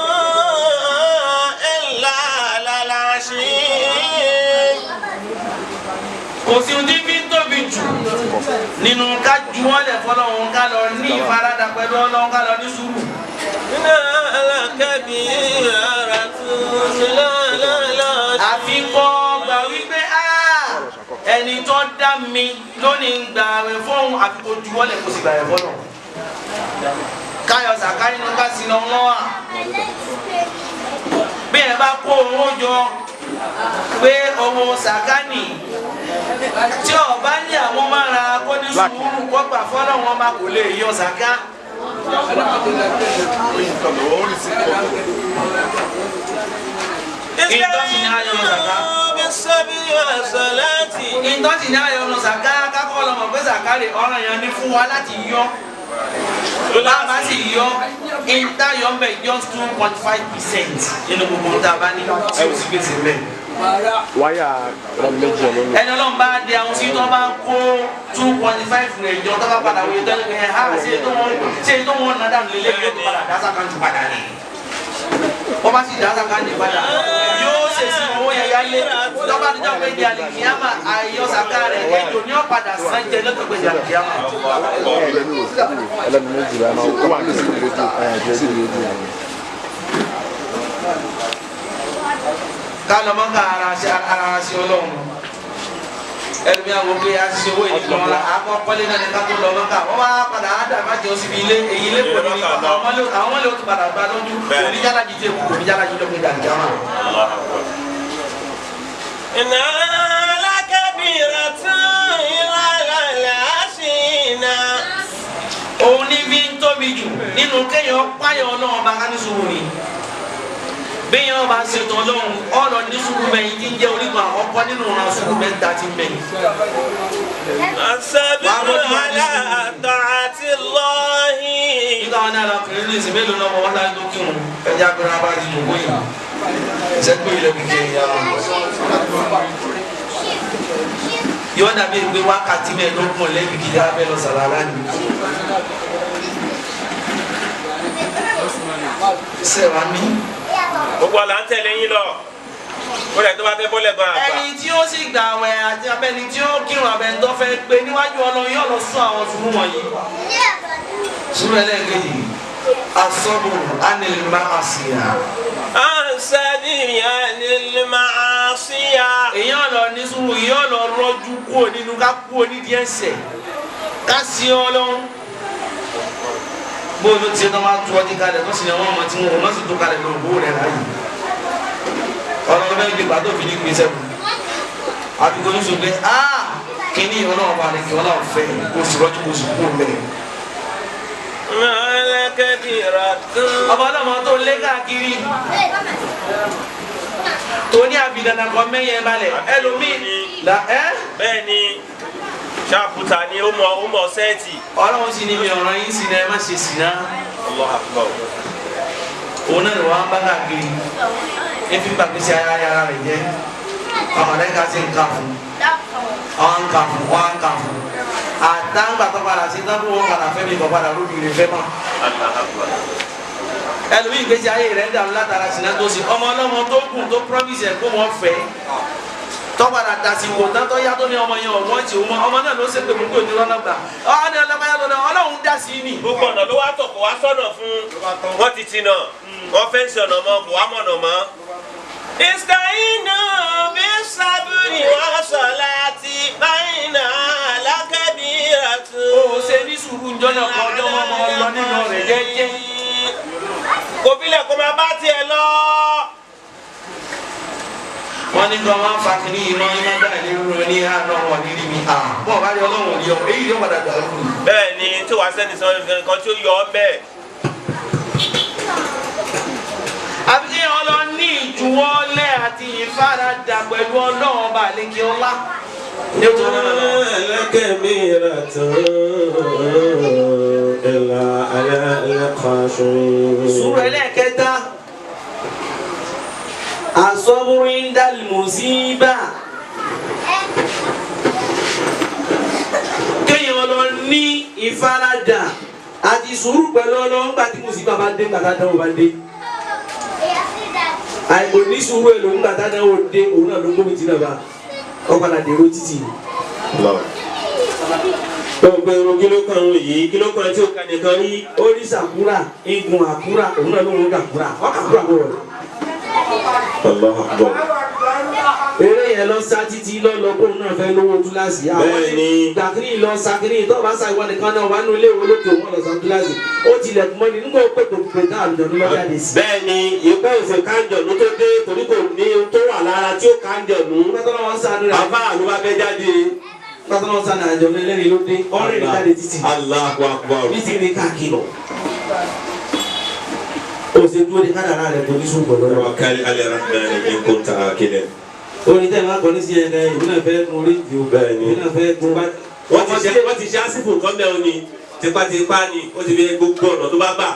illa 'ala al-khashiyin. Kò sí ohun tí fi ń tóbi jù nínú ká juwọ́lẹ̀ fọlọ́run ká lọ ní ìfaradà pẹ̀lú ọlọ́run ká lọ ní sùúrù. Innaha lakabiratun illa 'ala al-khashiyin. Àfikọ́ gbà wípé ẹni tó dá mi lónìí ń gbà rẹ̀ fóun àfikọ́ juwọ́lẹ̀ kò sì gbà rẹ̀ fọlọ́. Káyọ̀ sàkárí ní ká sí lọ wọ́n wà. Bí ẹ bá kó owó jọ pé owó sàkánì tí ọba ní àwọn mára kó ní sùúrù kó gbà fọ́lọ́ wọn máa kò lè yọ sàká. Ìtọ́sí ní ayọ̀ ọ̀nà sàká. Ìtọ́sí ní ayọ̀ ọ̀nà sàká kákọ́ lọ́mọ pé sàkárì ọ̀ràn yẹn ní fún wa láti yọ. Bàbá sì yọ ìtayọ̀ mbẹ̀ just 2.5% nínú gbogbo ń taba ní tí o sì gbèsè mbẹ̀. Wáyà ọ̀nà méjì ọ̀nà mi. Ẹni ọlọ́run bá di àwọn sí tó bá kó 2.5 rẹ̀ jọ tó bá padà wòye tẹ́lẹ̀ ẹ̀ ha ṣe tó wọn nà dànù lélẹ̀ yóò tó padà dáṣà kan jù padà ní. Wọ́n bá sì dáṣà kan jù padà yóò ṣèṣì owó yẹn yálé lọ́ba níjọ́ pé di àlìkíyàmà àyọ̀sàká rẹ̀ ẹjọ́ ní ọ̀padà sàn jẹ lọ́tọ̀ pé di àlìkíyàmà. Ẹlẹ́nu méjìlá náà ó wà ní ìsìn rédíò rédíò. Ká lọ mọ́ ká ara ṣe ọlọ́run. Ẹlòmí àwọn pé a ti ṣe owó ìdílé wọn la akọ pọ́lé náà ní ká tó lọ mọ́ ká wọ́n wá padà á dà má jẹ́ síbi ilé èyí ilé pọ̀ ní àwọn ọmọlé ó ti padà gba lójú oníjàlájì tẹ̀ kú oníjàlájì lọ́gbìn dàgbà. Innaha lakabiratun illa 'ala al-khashiyin. Òun ní bí ń tóbi jù nínú kéèyàn páyọ̀ náà bá ká ní sùúrù ni. bí yẹn bá ṣe tán lọ́hùn ọ̀rọ̀ ní sùúrù mẹ́yìn tí ń jẹ́ onígbà ọkọ nínú ọ̀rọ̀ sùúrù mẹ́ta ti mẹ́yìn. الصبر على طاعة الله. nígbà wọn ní alákùnrin ní ìsìn mélòó náà wọn láti dókè wọn ẹjẹ agbára bá ti dùn bóyá ìṣẹ́gbó ilẹ̀ kékeré ya yóò dàbí pé wákàtí mẹ́ẹ̀ẹ́dógún lẹ́bi gidi abẹ́ lọ sàlárà ni. sẹ́wà mí. gbogbo àlà ń tẹ̀lé yín lọ ó lẹ̀ tó bá fẹ́ bọ́lẹ̀ gan àgbà. ẹni tí ó sì gbà wẹ̀ àti abẹ́ni tí ó kírun abẹ́ni tó fẹ́ pé níwájú Ọlọ́run yóò lọ sún àwọn sùúrù wọ̀nyí. sùúrù ẹlẹ́ẹ̀kejì asọ́bù anilma àṣìyà. àṣàdì anilma àṣìyà. èèyàn lọ ní sùúrù yóò lọ rọ́jú kúrò nínú ká kúrò nídìí ẹ̀ṣẹ̀ ká sí Ọlọ́run. bó ló ti ṣe tó máa tu ọtí kalẹ̀ tó sì ní ọmọ tí wọn ò má sì tó kalẹ̀ lọ bó rẹ̀ láyé. Ọlọ́run bẹ́ẹ̀ gbé pàtó fi ní gbèsè kù àbíkó ní sùn pé kíní Ọlọ́run bá rẹ̀ kí Ọlọ́run fẹ́ kó sì rọ́jú kó sì kú mẹ́rin. ọmọ ọlọ́mọ tó lé káàkiri tó ní àbìdànà kan mẹ́yẹ balẹ̀ ẹlòmíì là bẹ́ẹ̀ ni ṣàpùtà ni ó mọ sẹ́ẹ̀tì. Ọlọ́run sì ní mi ọ̀rọ̀ yín sí náà ẹ má ṣe sí náà. Allahu Akbar. òun náà ni wọ́n á bá káàkiri efi gbàgbèsè ara rẹ̀ jẹ́ àwọn ẹ̀ka sì ń kà fún àwọn ń kà fún wọ́n á ń kà fún àtàǹgbà tó padà sí náà fún wọn padà fẹ́ mi kọ́ padà lóbi rẹ̀ fẹ́ mọ́. ẹlòmíì ìgbésí ayé rẹ̀ ń dàrú látara sinna tó sì ọmọ ọlọ́mọ tó kù tó promise ẹ̀ kó wọ́n fẹ́ tọ́padà dasìkò tátọ́ yá tó ní ọmọ yẹn ọ̀wọ́n ti wọ́n ọmọ náà ló ṣe pé gbogbo ìdílé ọ̀nà gbà ọ́ ní ọlọ́mọdé lọ́nà Ọlọ́run dá sí ní. gbogbo ọ̀nà ló wá tọ̀ kó wá sọ́nà fún wọ́n ti ti náà wọ́n fẹ́ ṣe ọ̀nà mọ́ kó wá mọ̀nà mọ́. ìsìtàyínú bí sábúrì wọ́n sọ̀lá ti báyìí alákẹ́bí àtú. o ṣe ní sùúrù jọ́nà kan ọjọ́ ọmọ lọ nínú rẹ̀ jẹ́jẹ́. kò bílẹ̀ kó máa bá tiẹ̀ lọ. wọ́n ní kí wọ́n máa ń fa kiri iná iná báyìí ní rúro ní àná wọn ní rí mi. bọ́ọ̀ bá rí Ọlọ́run rí ọ èyí yóò padà dà lóko. bẹ́ẹ̀ ni tí wàá sẹ́ni sọ nǹkan tí ó yọ ọ́ bẹ́ẹ̀. àbí kí wọ́n lọ ní ìjuwọ́lẹ̀ àti ìfaradà pẹ̀lú Ọlọ́run ọba àlekè ọlá. لكبيرة إلا على الخاشعين. sùúrù ẹlẹ́ẹ̀kẹta asọ́bùrù indal musiba. kéèyàn lọ ní ìfaradà àti sùúrù pẹ̀lú Ọlọ́run gbà tí mùsíbà bá dé gbàtà dánwò bá dé. àìkò ní sùúrù èlò ń gbàtà dánwò dé òun náà ló gbómi tí náà bá ọ̀padà dèrò títì. gbogbo irun kí ló kàn ń yìí kí ló kàn tí ó kàn nìkan rí. ó ní sàkúrà igun àkúrà òun náà ló ń gàkúrà ọkàkúrà bọ̀ rẹ̀. Allahu Akbar. eré yẹn lọ sá títí lọ́lọ́ kó náà fẹ́ lówó túláàsì. bẹ́ẹ̀ni gbàgìrì lọ sàgìrì tó bá sàgbọ́n nìkan náà wà nínú ilé ìwé lókè òun lọ sàn túláàsì ó tilẹ̀kùn mọ́ni nígbà ó pètò pètò àlùjọ̀nù lọ́jáde sí. bẹ́ẹ̀ni ìpẹ́ òfin káńjọ̀nù tó dé torí kò ní tó wà lára tí ó káńjọ̀nù. pátánà wọn sànú rẹ̀. àbá àlọ́ bá fẹ́ jáde. pátánà wọn sànú àjọ lẹ́rìí ló dé ọ̀rẹ́ rẹ̀ jáde títì. Allahu Akbar. bí ti ní káàkiri. ó ṣe dúró de kádàrá rẹ̀ tó ní sùn pẹ̀lú ọ̀rọ̀. Tawakkal ala Rahmani in kunta akilan. orin tẹ́ ẹ máa kọ́ ní sí ẹ̀ ẹ̀ ìbí náà fẹ́ kun orí ju Bẹ́ẹ̀ni. ìbí náà fẹ́ kun. wọ́n ti ṣe àsìkò nǹkan bẹ́ẹ̀ ni tipátipá ni ó ti fi gbogbo ọ̀nà tó bá gbà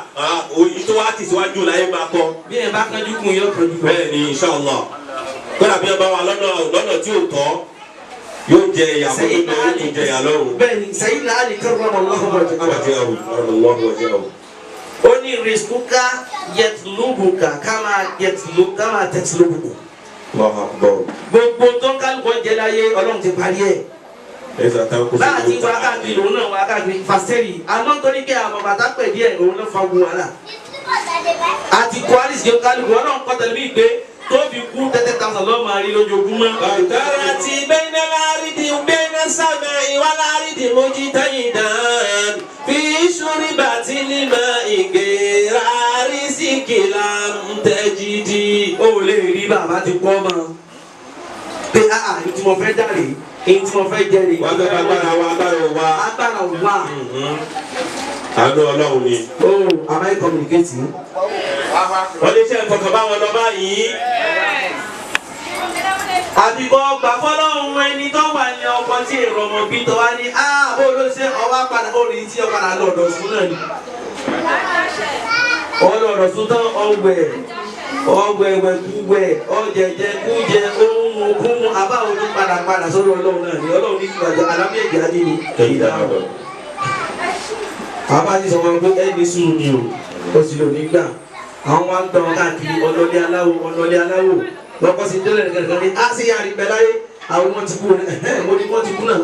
òyìn tó wá tì síwájú láyé máa kọ́. bí ẹ bá kánjú kun yóò kánjú kun. bẹ́ẹ̀ni inshallah kódà bí wọ́n bá wà lọ́nà tí ò tọ́ yóò jẹ ìyàwó tó yóò tún jẹ ìyà lọ́rùn. bẹ́ẹ̀ni Sayyidina Ali karramallahu wajhahu. ó ní rìsíkúkà yẹtùlúbùkà kama tẹtùlúbùkù. gbogbo tó ń kálukọ jẹ láyé Ọlọ́run ti parí ẹ̀. láti wá káàkiri òun náà wá káàkiri fàṣẹrì àmọ́ nítorí pé àwọn bàtà pẹ̀ díẹ̀ òun náà fa wàhálà. àti kó àrísì yóò kálukọ Ọlọ́run kọ́ tẹ̀lé bí gbé tó fi kú 30,000 lọ́ọ́ máa rí lójoojúmọ́. bàtàrà ti bẹ́ẹ̀ni láàrídì bẹ́ẹ̀ni sábà ìwà láàrídì mojí táyì dán fi sórí bàtí ní ma ìgbéra rísíkì là ń tẹ́jìdì. ó lè rí bàbá ti kọ́ mọ́ pé èyí tí mo fẹ́ dàrí èyí tí mo fẹ́ jẹ́rìí. wà á gbé agbára wa agbára wa. àánú Ọlọ́run ni. am I communicating? wọ́n lè ṣe ìfọ̀kànbá wọn lọ báyìí. àbíkọ́ gbà fọlọ́run ẹni tó wà ní ọkọ tí èrò ọmọ bí tó wá ní ó ló ṣe ọwọ́ padà ó rí tí ọ̀padà lọ́dọ̀ fún náà ni. ọlọ́dọ̀ fún tán ọgbẹ̀ ọjẹjẹ kújẹ ohun kúmu àbáwo ní padà sọ́dọ̀ ọlọ́run náà ni ọlọ́run ní ìgbàjọ alámìẹ̀jẹ̀ adé ni. kẹ́yìn dáhùn. bàbá ti sọ wọn pé ẹni sùn ni o sì lò nígbà àwọn wa ń tọ́ káàkiri ọlọ́lé aláwò lọ́kọ́ sí délẹ̀ nìkan ní á sí yàrá ìgbẹ́ láyé àwọn wọn ti kú mo ní wọ́n ti kú náà.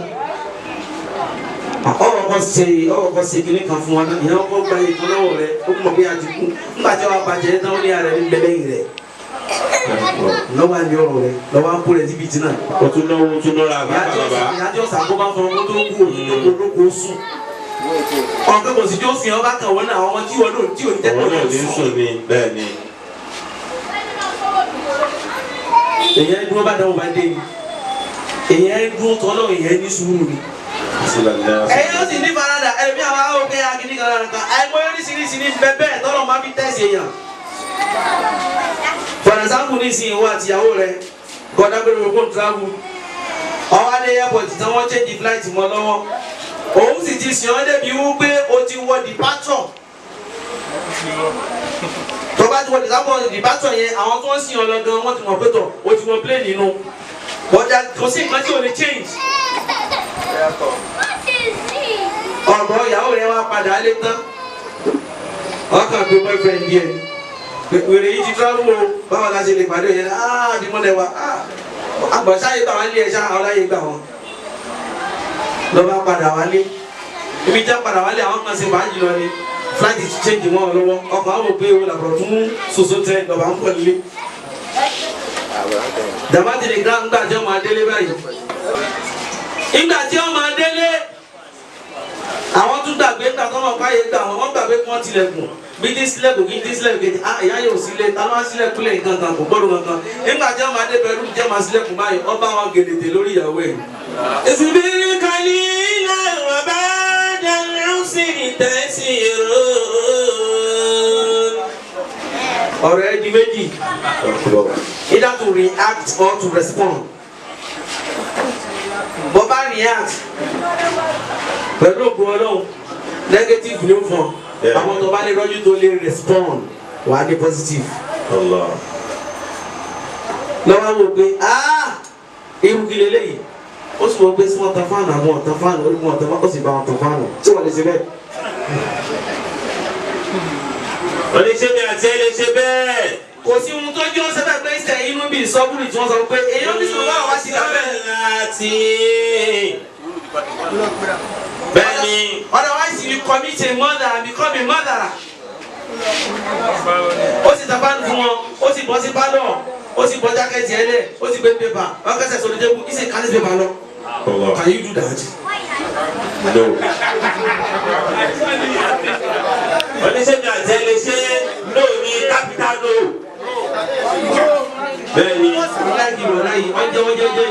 ọ̀rọ̀ ṣe kìnnì kan fún wa náà ìyẹn ọkọ̀ gba ìkan lọ́wọ́ rẹ ó mọ̀ bí a ti kú nígbà tí wàá bàjẹ́ náà ó ní ara rẹ ní bẹ́lẹ́yìn rẹ. lọ́wọ́ àmì ọ̀rọ̀ rẹ lọ́wọ́ àpò rẹ síbi tí náà. o tún náwó tún lọ́ra àbá. ìyájọ́ sàkóbá fún ọmọ tó ń kú olóko sùn. ọ̀gá kò sí jó sìn ọba kan wọn náà àwọn ọmọ tí wọn náà tí ò ní tẹ́kọ̀ọ́ náà sùn ni bẹ́ẹ̀ ni. èyàn dúró bá dáwọ́ bá dé ni èyàn dúró tọ́lọ́ èyàn ní sùúrù ni. ẹ̀yin ó sì ní farada ẹ̀mí àwọn àwọn òkè akíní kan lára kan àìmọ́ oríṣiríṣi ní bẹ́ẹ̀ tọ́lọ́ máa fi tẹ̀sí èèyàn. for example ní ìsìn ìwọ àtìyàwó rẹ kọ́dá pé gbogbo travel ọwọ́ adé airport tí wọ́n change flight mọ́ lọ́wọ́ òun sì ti sìn ọ́ débi wípé o ti wọ departure tó bá ti wọ departure yẹn àwọn tó ń sìn ọ́ lọ́gán wọ́n ti mọ̀ pé tọ̀ o ti wọ plane nínú bọ́dà kò sí nǹkan tí o lè change. ọ̀gbọ́n ìyàwó rẹ̀ wá padà lé tán ọkàn pé boyfriend yẹn wèrè yìí ti travel o báwo la ṣe lè pàdé yẹn àdìmọ́lẹ̀ wa àgbọ̀nsáyé gbà wọ́n lé ẹ̀ṣá ọláyé gbà wọ́n lọ́ba padà wálé ibi jẹ́ padà wálé àwọn kan ṣe fàájì lọ ni flight ti change wọn lọ́wọ́ ọkọ̀ àwọn òpin ìwé làbọ̀ tún soso tẹ lọ́ba ń pọ̀ nílé. dàbátì ní grand gbà jẹ́ ọmọ adélé báyìí ìgbà tí ọmọ adélé àwọn tún gbàgbé gbà tó ọmọ káyé gbà wọ́n gbàgbé kí wọ́n tilẹ̀kùn bí tí sílẹ̀kùn kí tí sílẹ̀kùn kejì ìyá yóò sílé táwọn á sílẹ̀kùn lẹ́yìn kankan kò gbọ́dọ̀ kankan nígbà tí ọmọ adé bẹ̀rù jẹ́ máa sílẹ̀kùn báyìí ọba wọn gèlètè lórí ìyàwó ẹ̀. ìsìnbírí kalila wa ba'da al-usri tasirun. ọ̀rọ̀ ẹ di méjì either to react or to respond. bó bá react pẹ̀lú ògùn ọlọ́run negative ló fọ́n àwọn tó bá lè rọ́jú tó lè respond wà á ní positive. lọ́wọ́ wò pé irú kí lélẹ́yìí ó sì wọ́n pé sí wọn tan fáànù àwọn ọ̀tàn fáànù orí wọn ọ̀tàn fáànù ó sì bá wọn tan fáànù tí wọ́n lè ṣe bẹ́ẹ̀. wọ́n lè ṣe bẹ́ẹ̀ àti ẹ lè ṣe bẹ́ẹ̀. kò sí ohun tó jẹ́ ọ̀sẹ̀ bẹ́ẹ̀ pé ṣe inú bíi sọ́bùrì tí wọ́n sọ pé èyí ó ní sọ̀rọ̀ báwa wá sí kábẹ́. bẹ́ẹ̀ni. otherwise you commit a murder and become a murderer. ó sì tàbá fún wọn ó sì bọ́ sí pálọ̀ ó sì bọ́ jákẹ́tì ẹlẹ̀ ó sì gbé pépà wọ́n kẹsẹ̀ sọ̀rọ̀ débù ìsè kálí pépà lọ. Can you do that? No. oníṣègùn àti ẹ lè ṣe lóòní capital no. bẹ́ẹ̀ni. láìkì wọ̀ láyé ọjọ́ ọjọ́ jẹ́ ní.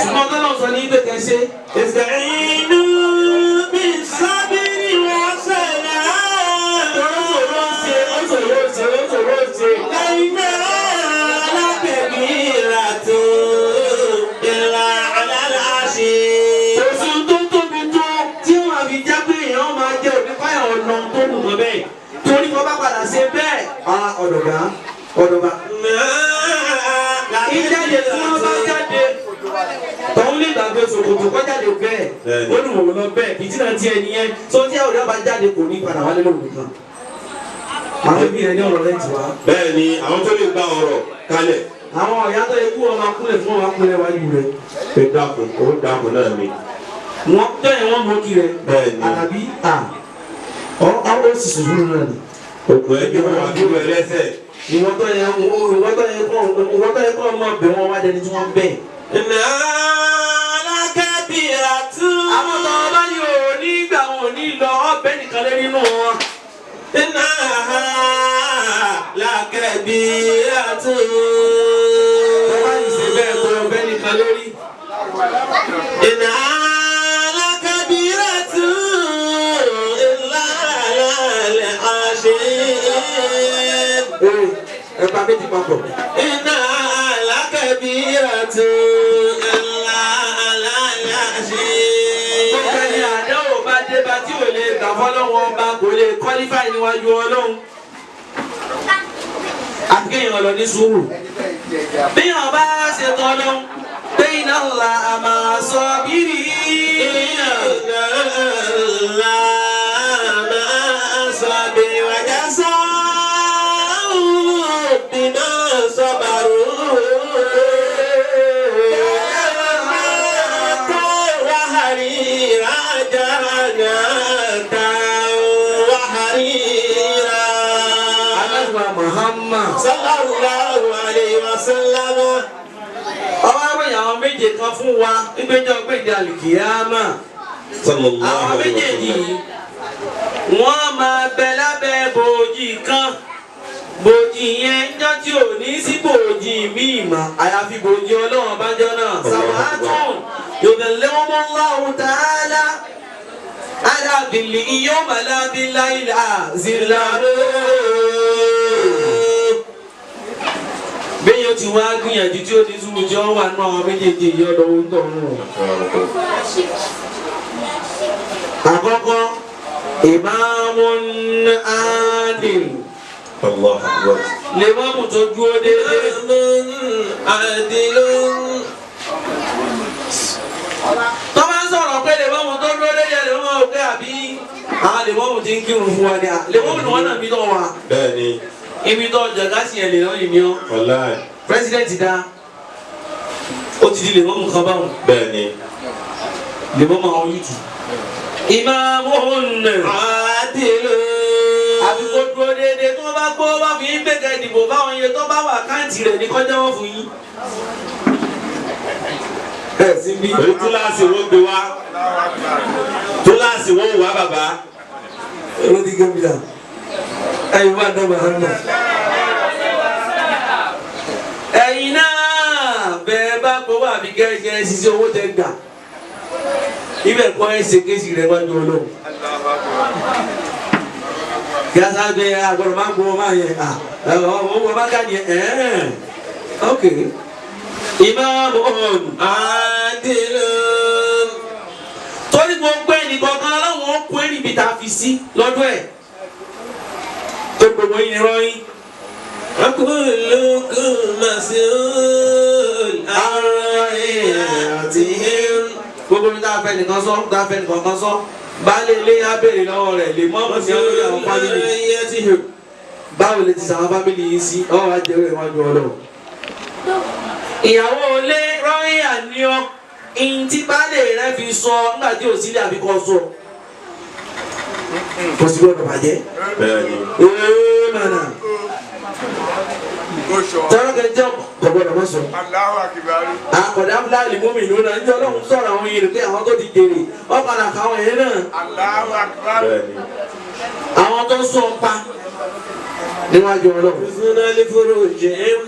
ṣùgbọ́n tó náà sọ ní ibẹ̀ kan ṣe. ìsẹ̀yìnú bí sábìrì wọ́n ṣẹlẹ̀. ó ṣe. lẹ́yìn náà alábẹ̀bí ìlà tó ìlà aláàṣẹ. oṣù tó tóbi tó tí wọn àfi já pé èèyàn máa jẹ òní fáyà ọ̀nà tó wù wọn bẹ́ẹ̀ torí wọn bá padà ṣe bẹ́ẹ̀. ọ̀dọ̀gá. ìjáde tí wọ́n bá jáde tọ́hún lè gbàgbé ṣòkòtò kọ́ jáde bẹ́ẹ̀ ó ní wọ́n lọ bẹ́ẹ̀ bìtí náà tiẹ̀ nìyẹn tó tí àwọn ọ̀dọ́ bá jáde kò ní padà wálé lóhùn nìkan. àwọn ibi yẹn ní ọ̀rọ̀ rẹ̀ ti wá. bẹ́ẹ̀ni àwọn tó lè gba ọ̀rọ̀ kalẹ̀. àwọn ọ̀yá tó yẹ kú ọmọ akúnlẹ̀ fún ọmọ akúnlẹ̀ wájú rẹ̀. pé dákun ó dákun náà ni. wọ́n tẹ̀yìn wọn mọ kí rẹ̀. bẹ́ẹ̀ni. àtàbí àwọn ó sì sùn náà ni. òkú ẹbí wọn wá dúró ẹlẹ́sẹ̀. ìwọ́n tó yẹ kó ọmọ bẹ̀ wọ́n wá dẹni tí wọ́n bẹ̀. ìnà alákẹ́bíra tún. àwọn tó bá ní o nígbà wọn ò ní lọ ọbẹ̀ nìkan lé nínú wọn. ìnà alákẹ́bíra tún. tó bá yìí ṣe bẹ́ẹ̀ tó ọbẹ̀ nìkan lórí. ìnà alákẹ́bíra tún. ìlà àlẹ́ àṣẹ. كبيرة إلا على العشير. gbogbo ẹni àdánwò bá dé bá tí ò lè gbà fọlọ́wọ́ ọba kò lè qualify níwájú ọlọ́run. àti kéèyàn lọ ní sùúrù. bí wọn bá ṣètò ọlọ́run pé iná ńlá àmà sọ bírì. Sallallahu alayhi wa sallam. ọwọ́ àròyìn àwọn méje kan fún wa nígbẹ́jọ́ gbẹ̀dẹ̀ àlùkìyámà. àwọn méjèèjì wọ́n máa bẹ lábẹ́ bòójì kan. bòójì yẹn jọ́ tí ò ní sí bòójì míì mọ́ àyàfi bòójì ọlọ́run bájọ́ náà. sàwátún yudhilluhumullahu ta'ala ala dhillihi yawma la dhilla illa dhilluhu. bẹ́ẹ̀ yóò ti wá gbìyànjú tí ó ní sùúrù tí ó wà nínú àwọn méjèèjì yìí ọ̀dọ̀ owó tó ń rùn. àkọ́kọ́ imamun adil. Allahu Akbar. lè mọ́mù tó dúró déédéé. Adilun. tó bá ń sọ̀rọ̀ pé lè mọ́mù tó dúró déédéé lè mọ́mù pé àbí àwọn lè mọ́mù ti ń kírun fún wa ni lè mọ́mù ni wọ́n náà bí tó wà. Bẹ́ẹ̀ni. ibi tó jẹ̀gá sí ẹ̀ lè lọ́ọ́ yìí ni ọ́. Wallahi. pírẹsidẹ́ǹtì dá ó ti di lè mọ́mù kan báwọn. Bẹ́ẹ̀ni. lè mọ́mù àwọn yúùtù. imamun Adilun. àbí kó dúró déédéé tó bá gbó bá fi ń gbẹ̀gẹ̀ ìdìbò báwọn iye tó bá wà káǹtì rẹ̀ ní kọjá wọn fún yín. ẹ sí bí. Èyí túláàsì wọ́n gbé wá. Túláàsì wọ́n wá bàbá. èrò ti gẹ́mi dà ẹ̀yin wá dọ́gba hàn náà. ẹ̀yin náà bẹ́ẹ̀ bá gbowó àbí kẹ́kẹ́ ṣiṣẹ́ owó tẹ gbà ibẹ̀ kọ́ ẹ̀ ṣe kéṣì rẹ̀ wájú ọlọ́run. gasa bẹ agbọdọ máa gbọ́ máa yẹ ọmọ máa ká yẹ ok imamun Adilun. torí gbogbo ẹnìkan kan láwọn kó ẹnìbí tá a fi sí lọ́dún ẹ̀ tó gbogbo yìí ni rọ́yìn. Kullukum mas'ul an ra'iyatihim. gbogbo mi tá a fẹ́ nìkan sọ tá a fẹ́ nìkan kan sọ baálé ilé á béèrè lọ́wọ́ rẹ̀ lè mọ́ ọ̀sìn lórí àwọn fámìlì. báwo lè ti sàwọn fámìlì yìí sí ọ̀ wá jẹ́ ìwé iwájú ọlọ́run. ìyàwó ilé rọ́yìn àníọ́ ìntí baálé rẹ̀ fi sọ nígbà tí ò sílẹ̀ àbí kọ́ sọ. kò sí gbọ́dọ̀ bàjẹ́. Bẹ́ẹ̀ni. mọ̀nà tọ́lá kẹjọ kọ̀gbọ́dọ̀ mọ̀ sọ. àkọ̀dá fúláàlì gómìn ló náà ń jẹ́ ọlọ́run sọ̀rọ̀ àwọn yìí pé àwọn tó ti jèrè ọ̀padà káwọn yẹn náà. Bẹ́ẹ̀ni. àwọn tó sọ pa níwájú ọlọ́run. Yufuna li furujihim.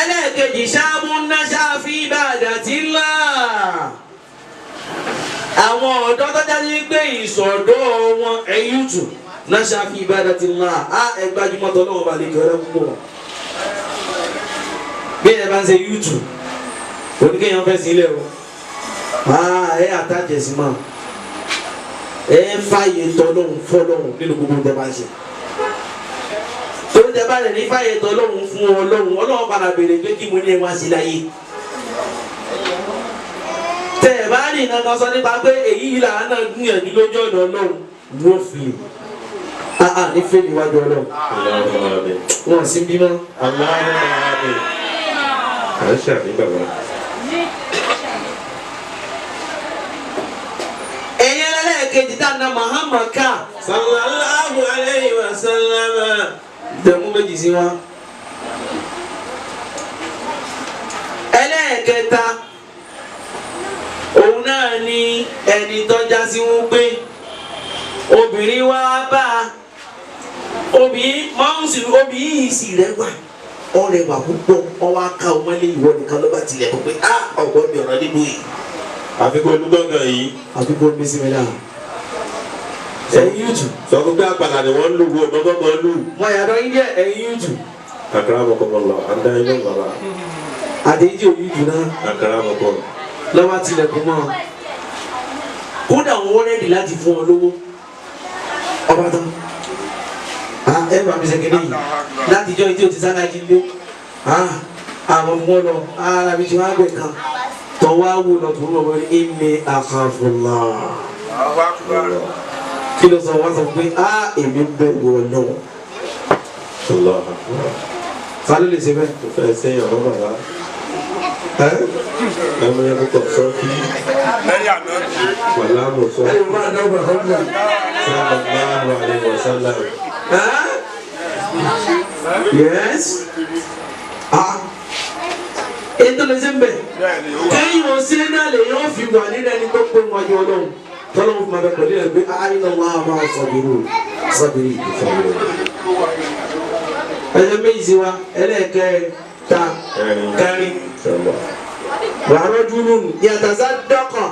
ẹlẹ́ẹ̀kejì ṣáàmù náṣà fi ibadatillah. àwọn ọ̀dọ́ tó jáde pé ìsọ̀dọ̀ wọn ẹ̀yìn tù náṣà fi ibadatillah á ẹgbàjúmọ̀ tó lọ́wọ́ balẹ̀ kẹrẹ́ púpọ̀. bí ẹ bá ń ṣe YouTube oníkéèyàn fẹ́ sílẹ̀ o ẹ àtàjẹsí mọ́ ẹ fàyè tọ́lọ́hún fọ́lọ́hún nínú gbogbo tẹ bá ṣe. torí tẹ bá rẹ̀ ní fàyè tọ́lọ́hún fún ọlọ́hún ọlọ́hún padà béèrè pé kí mo ní ẹ wá sí láyé. tẹ ẹ bá ní nǹkan sọ nípa pé èyí yìí là ń náà gbìyànjú lójú ọ̀nà ọlọ́hún wọ́n fi ní fẹ́ níwájú ọlọ́hún. wọn sì bímọ. Àṣà ní bàbá. ẹ̀yin ẹlẹ́ẹ̀kejì tá a na Muhammad ká. Sallallahu alayhi wa sallam. dẹ̀mú méjì sí wa. ẹlẹ́ẹ̀kẹta òun náà ni ẹni tọ́já sí wọn pé obìnrin wa bá obìnrin yìí sì rẹwà ọrẹwà púpọ̀ ọwọ́ aká ọmọlé ìwọ nìkan ló bá tilẹ̀ pé ọgbọ́n mi ọ̀rọ̀ nínú yìí. Àfikún olúgbọ̀ngàn yìí. àfikún mi sí mi náà. ẹ̀yin YouTube. Sọ fún pé àpàlà ni wọ́n ń lù wọ́n gbọ́ngàn lù. mo yàtọ̀ yín díẹ̀ ẹ̀yin YouTube. Akramakumullah. Anda ini baba. àdéhìí òyìn jù náà Akramakum. lọ́wọ́ tilẹ̀kùn mọ́ kódà wọ́n rẹ́dì láti fún ọ lówó ọba tán ẹ bá mi sẹ́kẹ̀lẹ́ yìí láti jọ ìdí òtí sára jí lé àwọn ọmọ lọ ara mi ti wá gbẹ̀ kan tọ́ wá wò lọ tó lọ́wọ́ ní inni akhafullah kí ló sọ wọ́n sọ pé èmi bẹ̀rù Ọlọ́run Allah akbar. sálẹ̀ lè ṣe bẹ́ẹ̀. Mo fẹ́ sẹ́yìn ọ̀rọ̀ bàbá. Ọmọ yẹn kọ́kọ́ sọ kí wàlá mo sọ. Sallallahu alaihi wasallam. Yes. Ètò lè ṣe ń bẹ̀. Kẹ́yìn wọn sí náà lè yóò fi wà nínú ẹni tó pé wájú Ọlọ́run. Tọ́lọ́ fún abẹ́ pẹ̀lú ẹ̀ pé àyìnlá wà máa sọ̀bìrì sọ̀bìrì ìfọ̀wọ́. Ẹ̀yẹ méjì sí wa, ẹlẹ́ẹ̀kẹta kẹrin. Wàárọ̀ dúró nù. Yàtàzá dọ́kàn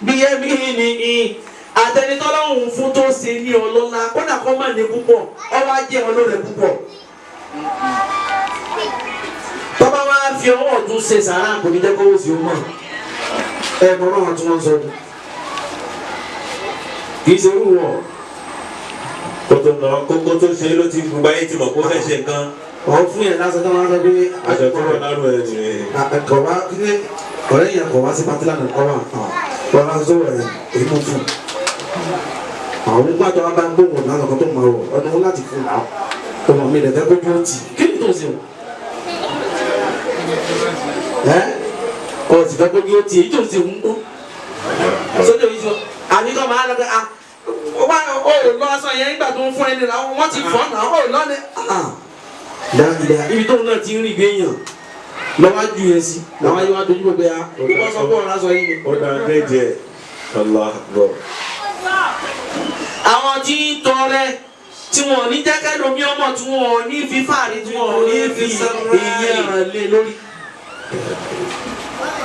bí ẹ̀mí ni àtẹnitọ́lọ́hún fún tó ṣe ní ọlọ́lá kódà kó má ní púpọ̀ ọwọ́ ajé ọlọ́rẹ̀ púpọ̀. Tọ́ba wá fi ọwọ́ ọ̀tún ṣe sàárà kò ní jẹ́ kó o sì mọ̀ ẹ̀ mọ̀ náà tún wọ́n sọ ni. Kì í ṣe irú wọ̀. Kótó náà kókó tó ṣe ló ti gbogbo ayé ti mọ̀ kó fẹ́ ṣe nǹkan. Wọ́n fún yẹn lásán tó máa ń sọ pé Aṣọ tó wà lárú ẹ̀ nìyẹn. kọ̀wá kílé ọ̀rẹ́ yẹn kọ̀wá sí pátí lánàá kọ́wá kọ́wá sọ̀rọ̀ ẹ̀ èyí mú fún. Àwọn gbàdọ̀ wa bá ń gbóhùn náà lọ́kọ́ tó máa wọ̀ ọdún wọn láti fún náà ọmọ mi lẹ̀ fẹ́ kójú ó tì kí ni tó ń ṣe o? Ọ̀ sì fẹ́ kójú ó tì èyí tó ń ṣe ń gbó. Sọ́jọ́ yìí sọ àbíkọ́ máa lọ pé ó lọ aṣọ yẹn nígbà tó ń fún ẹni náà wọ́n ti fọ́ náà ó lọ ní. Dáadáa ibi tóun náà ti ń rí gbẹ̀yàn lọ́wọ́ ju yẹn sí làwọn ayé wa dojú gbogbo ya wọ́n sọ bọ́ọ̀lù aṣọ yìí ni. Ó dáa méje. Allah akbar. Àwọn tí ń tọrẹ tí wọn ò ní jẹ́kẹ́ lomi ọmọ tí wọn ò ní fi fàárí tí wọn ò ní fi ìyẹn lé lórí.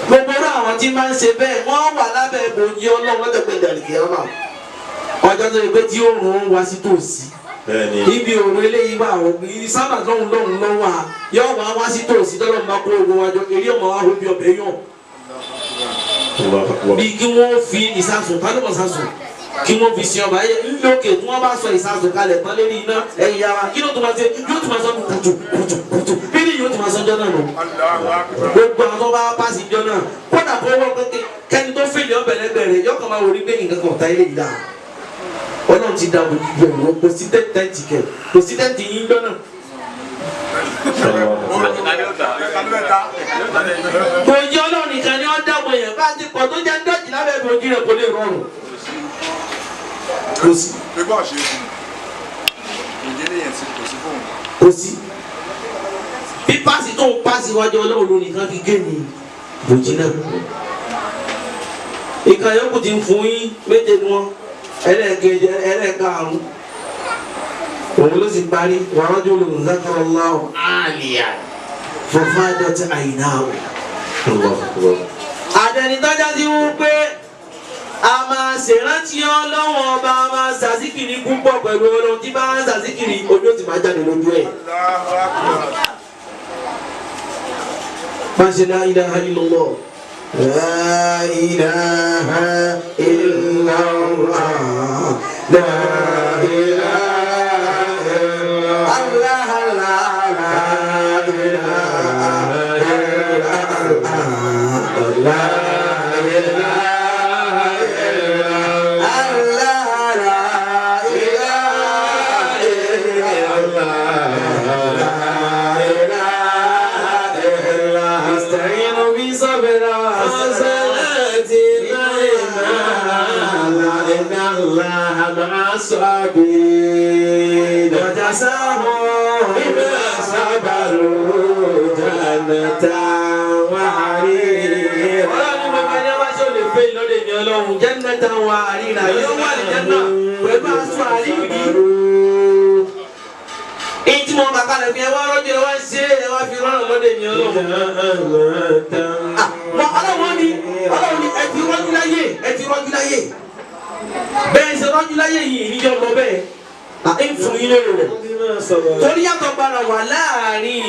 Gbogbo náà àwọn tí máa ń ṣe bẹ́ẹ̀ wọ́n wà lábẹ́ ìbòjì Ọlọ́run lọ́jọ́ pé ìdàlùkì ọmọ ọjọ́ tó yẹ pé tí òòrùn wá sí tòsí. Bẹ́ẹ̀ni. Ibi òòrùn eléyìí wà sábà lọ́hùn lọ́wọ́ à yóò wá sí tòsí tọ́lọ́mù bá kó ogun wájọ eré ọmọ wa hóbi ọbẹ̀ yàn. Allah akbar. Bí kí wọ́n fi ìsasùn tálọ́mọ̀ sasùn kí wọ́n fi sin ọba ayé lókè tí wọ́n bá sọ ìsasùn kalẹ̀ tán lérí iná ẹ̀yìn ara kí ló tó máa ṣe yóò tó máa sọ kùtù kùtù kùtù bí ni yóò tó máa sọ jọ náà nù. Gbogbo àwọn tó bá pàṣẹ jọ náà kódà kó wọ́n pété kẹ́ni tó fèlè ọbẹ̀ lẹ́gbẹ̀rẹ̀ yóò kàn máa wò ní pé nǹkan kan ta ilé yìí dáa. Ọlọ́run ti dàbò ìgbẹ̀rù kò sí tẹ́ǹtì kẹ̀ kò sí tẹ́ǹtì yín jọ náà. Kò yí Ọlọ́run nìkan ni wọ́n dàbò yẹn bá ti pọ̀ tó jẹ́ ń dọ̀jì lábẹ́ ìbòjì rẹ̀ kò lè rọrùn. Kò sí. Kò sí. Bí páàsì tó ń páàsì wájú Ọlọ́run nìkan fi gé ní ìbòjì náà. Ìkànnì yòókù ti ń fún yín méje ni wọ́n ẹlẹ́ẹ̀kejì ẹlẹ́ẹ̀karùn-ún òun ló sì parí warajulun zakarallahu aliyan fafadat aynahu. Àdẹnitọ́jà ti wú pé a máa ṣèrántí Ọlọ́run ọba a máa ṣàzíkìrì púpọ̀ pẹ̀lú Ọlọ́run tí bá ń ṣàzíkìrì ojú ó ti máa jáde lójú ẹ̀. Má ṣe la ilaha illallah. La ilaha illallah. La ilaha illallah. Allah la ilaha illallah. La ilaha illallah. Allah la ilaha illallah. La ilaha illallah. Ista'inu bi sabra الله مع الصابرين وجزاهم بما صبروا جنة وحريرا. Ọlọ́run gbogbo ẹni wá sí olè fẹ́ ìlọ́dẹ ní Ọlọ́run جنة وحريرا yóò wà ní jẹ́nà pẹ̀lú aṣọ àríyí. Èyí tí mo bá kalẹ̀ fi ẹ wá rọ́jò ẹ wá ṣe ẹ wá fi rọ́rùn lọ́dẹ ní Ọlọ́run. Ọlọ́run ni ẹ ti rọ́jú láyé ẹ ti rọ́jú láyé. Bẹ́ẹ̀ ṣe rọ́jú láyé yìí níjọ́ lọ bẹ́ẹ̀ ń fún yín lérò rẹ̀. torí yàtọ̀ gbára wà láàrin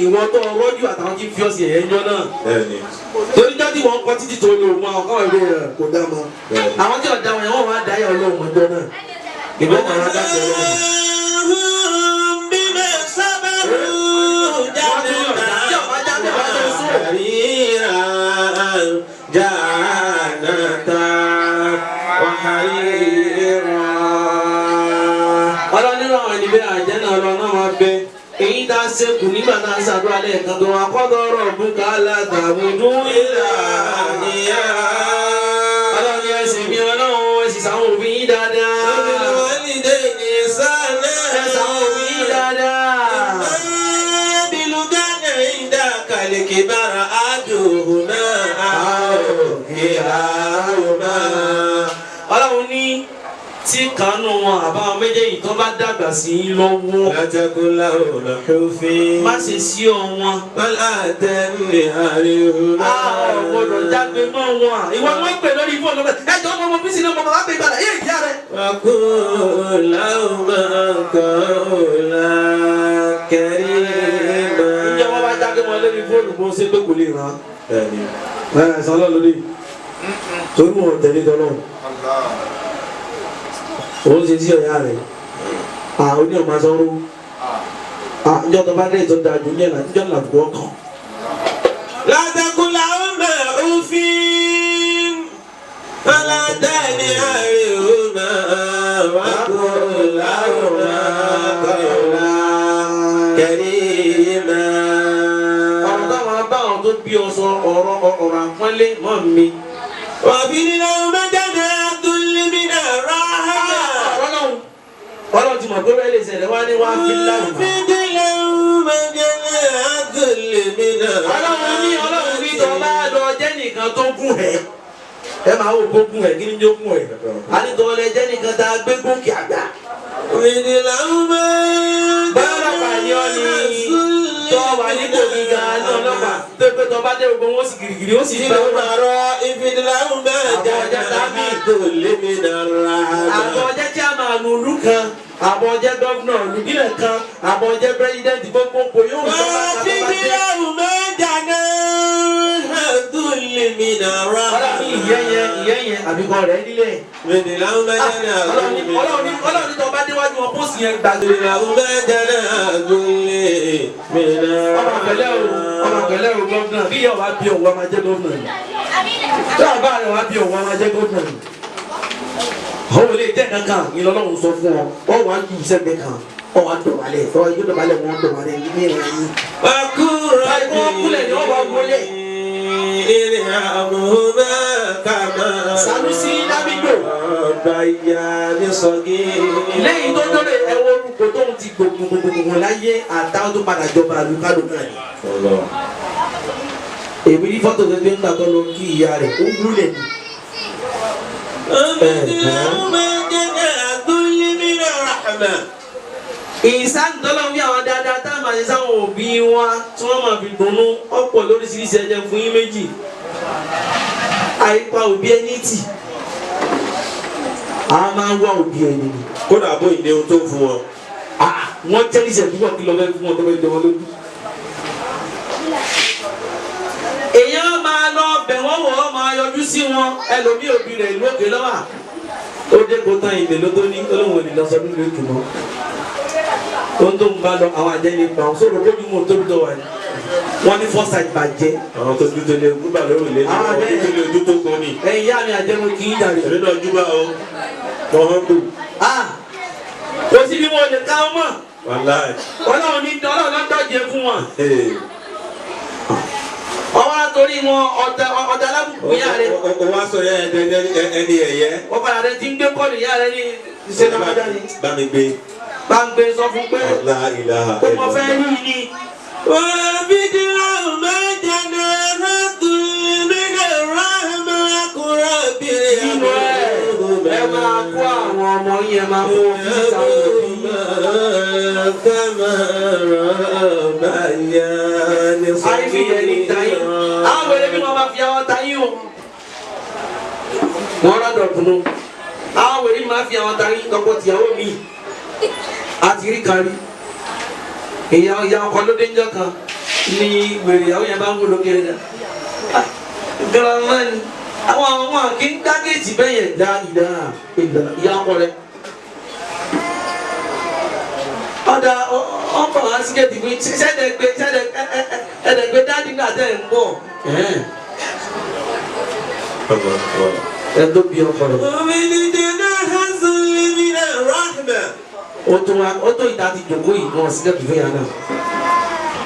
ìwọ tó rọ́jú àtàwọn tí fi ọ̀sẹ̀ ẹ̀yọ́ náà torí jọ́ tí wọ́n kọ́ títí tó lò mọ́ ọkọ̀ ìwé rẹ̀ kò dá mọ́ àwọn tí ọ̀dà wọn yẹn wọ́n wá dáyà ọlọ́run ọjọ́ náà ìbọn kan rárá dájọ́ ọlọ́run. Èyí tá a ṣekù nígbà tá a ṣàdúrà lẹ́ẹ̀kan tó wà kọ́ lọ́rọ̀ bùkà látàbùdú ìlà àníyá. Ọlọ́run yẹn sì mí ọlọ́run ẹ̀sì sàwọn òbí yín dáadáa. wọ́n ní dé ní sáà Ẹ sàwọn òbí yín dáadáa. bílùgánà ìdá kàlẹ́kì bára àdùnnà àhùnà. Ọlọ́run ní tí kanú wọn àbáwọn méjèèjì tó bá dàgbà sí i lọ́wọ́. látàkùnlá òlàhùfín. Má ṣe sí ọ wọn. wọ́lá tẹ̀lé àríwá. Gbọ́dọ̀ jágbe mọ́ wọn. Ìwọ ni wọ́n pè lórí fóònù lọ́wọ́. Ẹ jọ́ ọmọ bísí náà bàbá pè padà. Yé ìyá rẹ̀. wàkúùlà òmàkàùlà kẹrìmà. Ìjọ wọn bá jágbe mọ́ lórí fóònù bó ṣe pé kò lè ràn. Ẹ̀sán lọ lórí. Torí wọn tẹ̀lé tọ́lọ́. Òun ṣe sí ọ̀yá rẹ̀. Oní ọ̀ma sọ́rọ́. Ìjọ tó bá dé ìtọ́ da jù níjọ́ làbùkù ọkàn. látàkùnlá òmàkàùfín. wọ́lá tẹ̀lé àríwá. wàkúùlà òmàkàùlà kẹrìmà. Ọ̀rọ̀ táwọn abáwọn tó bí ọ sọ ọ̀rọ̀ àpọ́nlé mọ́ mi. wàbílẹ̀ ọmọdé àtúnlẹ̀mínà ráhà. Ọlọ́run ti mọ̀ pé bẹ́ẹ̀ lè ṣẹlẹ̀ wá ní wá fi láwùjọ. wàbílẹ̀ ọmọdé àtúnlẹ̀mínà ráhà. Ọlọ́run ní tọ́ bá lọ jẹ́ nìkan tó gùn ẹ̀. Ẹ máa wò kó gùn ẹ̀ kí ni yóò gùn ẹ̀. A ní tọ́ lẹ jẹ́ nìkan tá a gbé gòkè àgbà. wàbílẹ̀ ọmọdé Báyọ̀ ọlọ́pàá ni ọ ní tọ́ wà nípò gíga ní ọlọ́pàá tó pé tọ́ bá dé gbogbo wọn sì gìrìgìrì ó sì gbà wọn. ìfìdílà ọmọdé àtúnlẹ̀mínà ráhà. Àbọ̀ jẹ́ chairman ìlú kan, àbọ̀ jẹ́ gọ́vnọ̀ ìbílẹ̀ kan, àbọ̀ jẹ́ pírẹ́sidẹ́ntì gbogbo kò yóò sọ bá wàbílẹ̀ ọmọdé àtúnlẹ̀mínà ráhà. Ọlọ́run ìyẹ́yẹ àbíkọ rẹ̀ nílẹ̀. wàbílẹ̀ ọmọdé Ọlọ́run ní tọ́ bá déwájú wọn pósì yẹn gbàgbé. ọmọ Ọmọkẹlẹ́ o gọ́vnà bí yọ̀ wá bí òun wá máa jẹ́ gọ́vnà ni. Tí àbá rẹ̀ wá bí òun wá máa jẹ́ gọ́vnà ni. Àwọn olè jẹ́ kankan ní lọ́lọ́run sọ fún ọ, ọ wà ń dùn sẹ́gbẹ̀ẹ́ kan, ọ wà dọ̀bálẹ̀, ọ yóò dọ̀bálẹ̀ wọn dọ̀bálẹ̀ ní ẹ̀rọ yìí. Sanusi Lamido. Lẹ́yìn tó dọ́rẹ̀ ẹ̀wọ̀n orúkọ tó ń ti gbogbogbò láyé àtàwọn tó padà jọba àlùkálù náà ni. Èmi ní fọ́tò tó gbé ń gbà tó lọ kí ìyá rẹ̀ ó wúlẹ̀ ni. Ìsáàlù tọ́lọ́ bí àwọn dáadáa tá a máa ṣe sáwọn òbí wa tí wọ́n máa fi dùnnú ọ̀pọ̀ lóríṣiríṣi ẹ̀jẹ̀ fún yín méjì. Àìpa òbí ẹni tì. A máa ń wá òbí ẹni ni. kódà bó ìdè ohun tó fún wọn. Wọ́n tẹ́lẹ̀ ìṣẹ̀dúgbò kí lọ fẹ́ fún wọn tó fẹ́ jẹ wọn lójú. Èèyàn máa lọ bẹ̀ wọ́n wọ̀ ọ́ máa yọjú sí wọn ẹlòmíì òbí rẹ̀ ìlú òkè lọ́wọ́. Ó dé kó tán ìdè ló tó ní olóhùn òní lọ sọdún ló jù mọ́. Ó ń tó ń bá lọ àwọn àjẹni gbà wọn sódò kójú mọ́ tóbi tó wà ní. Wọ́n ní foresight bàjẹ́. àwọn tó dúdú lé gbúgbà lórí ilé ní àwọn tó dúdú lé ojú tó kọ́ ni. Ẹ̀yin yá mi àjẹmọ́ kì í dàrí. èmi náà júbà o wọ́n kú. Kò sí bí wọ́n lè ká wọn mọ̀. wàláì. Ọlọ́run ní lọ́dọ̀jẹ̀ fún wọn. Ọwọ́ àtòrí wọn ọ̀dà alábùkù yá rẹ̀. o wá sọ yá ẹni ẹ̀yẹ. Wọ́n padà rẹ̀ ti ń gbé kọ́ọ̀lù yá rẹ̀ ní ìṣẹ́nà ọjà ni. bá mi gbé. Bá ń gbé sọ fún pé la ilaha kó mọ fẹ́ rí ni. وَبِدْعَ مَا جَنَاحَةٌ مِنَ الرَّحْمَةِ قُرَّ Nínú ẹ máa kó àwọn ọmọ yẹn máa kó fíìsà òbí. كَمَا رَبَّيَانِ Àìfìyẹ̀ ní tayín. Àwọn wẹ̀rẹ̀ bí wọ́n bá fi àwọn tayín o. Wọ́n rádọ̀ dùnú. Àwọn wẹ̀rẹ̀ máa fi àwọn tayín lọ́pọ̀ tìyàwó mi. àti rí kárí ìyá ọkọ ló dé njọ́ kan ní wèrè ìyàwó yẹn bá ń wúlò kéré dá girama ni àwọn kì í dá géètì bẹ́ẹ̀ yẹn dá ìyá ọkọ rẹ ọ̀dà ọ̀pọ̀ wá sí géètì fún ẹ̀ẹ́dẹ̀gbẹ́ dáàdì náà tẹ̀ ń bọ̀ ẹ̀ẹ́dọ́ bí ọkọ rẹ. o tó ìta ti jòkó yìí wọn sílẹ̀ tó fẹ́ yà náà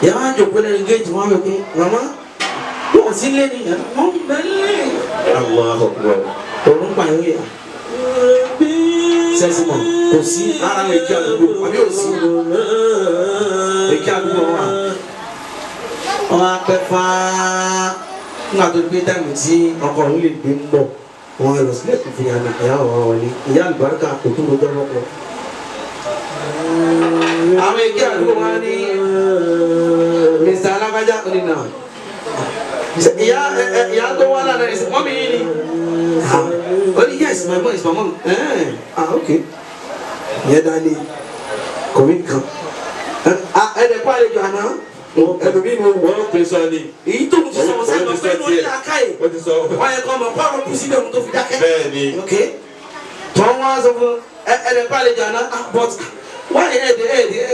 yàrá wá jòkó lẹ́nu géètì wọn wẹ̀ pé màmá wọn sí lé ní yàrá wọn bẹ́ẹ̀ òun pààyàn yà sẹ́sìmọ̀ kò sí ara rẹ̀ kí àdúgbò àbí ò sí èkí àdúgbò wọn apẹ́ fáá nígbà tó gbé táìmù tí ọkọ òun lè gbé ń bọ̀ wọn lọ sílẹ̀ tó fi yà náà ìyá wọn wọlé ìyá àlùbáríkà kò tó lọ dọ́rọ́ pọ̀. àwọn èké àdúgbò wa ní Mr. Alábájá onínà ìyá tó wá lára ẹ̀ mọ́mí yìí ni only yes my mom is my mom okay ìyẹn dání kòmí kan ẹ̀ẹ́dẹ̀ kó àlejò àná ẹlòmí ni wọ́n pè sọ ni èyí tó ń ti sọ wọn sábà pé ní onílà káyè wọ́n yẹ kọ́ ọmọ pàrọ̀ kù síbẹ̀ wọn tó fi dákẹ́ okay tọ́ wọn á sọ fún ẹ̀ẹ́dẹ̀ kó àlejò àná but wọ́n yẹ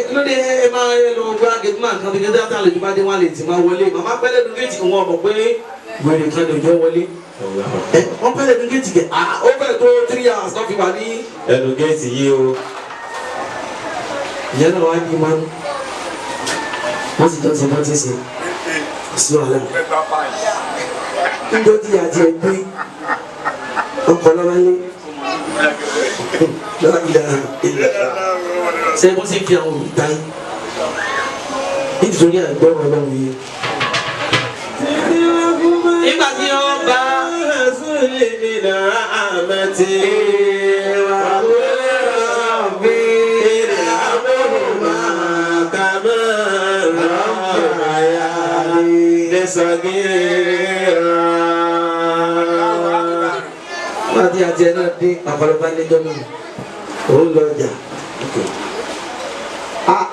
kí ló dé ẹ máa lọ gba gate man kan bíi gẹ́gẹ́ àlejò bá dé wọn lè ti máa wọlé màmá pẹ́lẹ́ nu géètì wọn mọ̀ pé wèrè kan lè jọ wọlé wọ́n pẹ́lẹ́ nu géètì kẹ́ ó fẹ́ tó 3 hours náà fi wà ní ẹnu géètì yìí o ìyẹn náà wá ní máa ń wọ́n sì jọ ti bọ́ ti ṣe sí wàhálà níjọ́ tí àti ẹgbẹ́ ọkọ̀ lọ́wọ́ lé lọ́wọ́ ṣe bó ṣe fi àwọn òbí táyé nítorí àgbọ̀rọ̀ ọlọ́run yìí. nígbà tí wọ́n bá sùlẹ̀ mi náà àmàtì wà lóyún bí àbúrò máa kà máa rà yá lẹ́sàgìrà. wọ́n ti àti ẹ̀ náà dé àpàlọ́pàá níjọ́ náà òun lọ jà.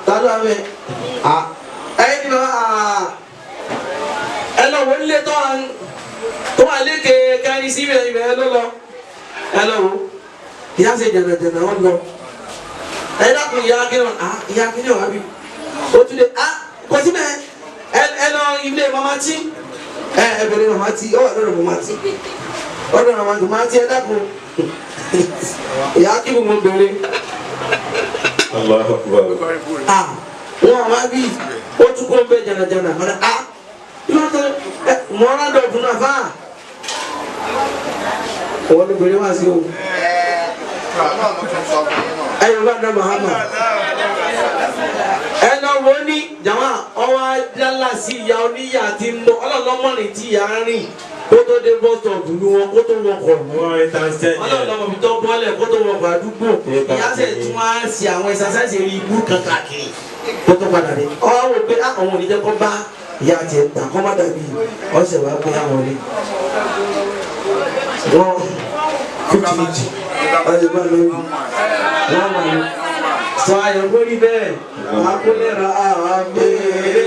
tadu ame ẹyin ni ẹ lọ wo nílé tó wà lékè kárí síbi ẹyin bẹ ẹ lọ ẹ lọ wo ìyá ṣe jẹnẹjẹnẹ wọn lọ ẹ dákun ìyá akínú wa bí o tún lè kò sí mẹ ẹ lọ ilé mama tí ẹ bẹ̀rẹ̀ mama tí ó wà lọ́dọ̀ mama tí ọ̀dọ̀ mama tí ẹ dákun ìyá akínú mo bẹ̀rẹ̀. Allahu Akbar. Wọ́n wá bí ó tún kó bẹ́ẹ̀ jànàjànà ọ̀rẹ́ yóò tó mọ́ra dọ̀tún náà fáà. Wọ́n ló bèrè wá sí o. Ẹ̀yọ̀ bá dá Mahama. Ẹ lọ wo ní jàmá ọwọ́ adálà sí ìyá oníyà tí ń lọ ọlọ́lọ́mọ́rin tí ìyá ń rìn kó tó dé bọ́sọ̀ bùnú wọn kó tó wọkọ̀ ọlọ́lọ́mọ fi tọ́ bọ́lẹ̀ kó tó wọkọ̀ àdúgbò ìyá sẹ̀ tún wá sí àwọn ẹ̀sàsáìsì rí ibú kankan kiri kó tó padà dé ọwọ́ wò pé àwọn oníjẹ́ kọ́ bá ìyá tiẹ̀ tà kọ́ má dàbí ọ̀sẹ̀ wá pé àwọn ilé wọ́n kùtìkì ọ̀sẹ̀ bá lórí wọ́n wà ní sọ ayọ̀ kórì bẹ́ẹ̀ wọ́n á kó lẹ́ra àwọn abẹ́rẹ́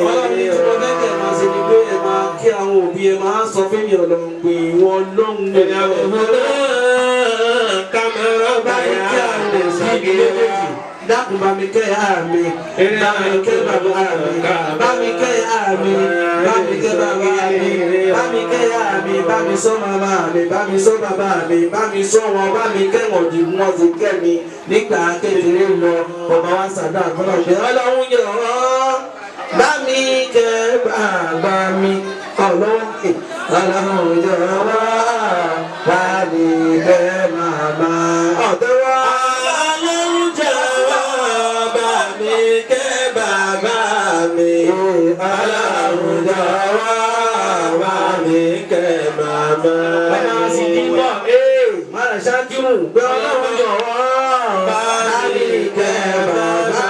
ọlọ́run tí wọ́n fẹ́ máa ṣe ni pé ẹ máa kí àwọn òbí ẹ máa sọ fún mi ọlọ́run pé wọ́n lọ́hùn ní kámẹ́rà báyà lè sábì méjèèjì dákun bá mi kẹ́ ìyá mi bá mi kẹ́ bàbá mi bá mi kẹ́ ìyá mi bá mi kẹ́ bàbá mi bá mi kẹ́ ìyá mi bá mi sọ màmá mi bá mi sọ bàbá mi bá mi sọ wọn bá mi kẹ́ wọn jù wọn ti kẹ́ mi nígbà kékeré lọ bàbá wa sàdá àkọlọ pé ọlọ́run yẹ ọ́ bá mi kẹ́ bàbá mi ọlọ́run ọlọ́run yẹ ọ́ bá mi kẹ́ màmá ọ̀dọ́wọ́. Ṣáàkìrù pé ọlọ́run jọ̀wọ́ bá mi kẹ́ bàbá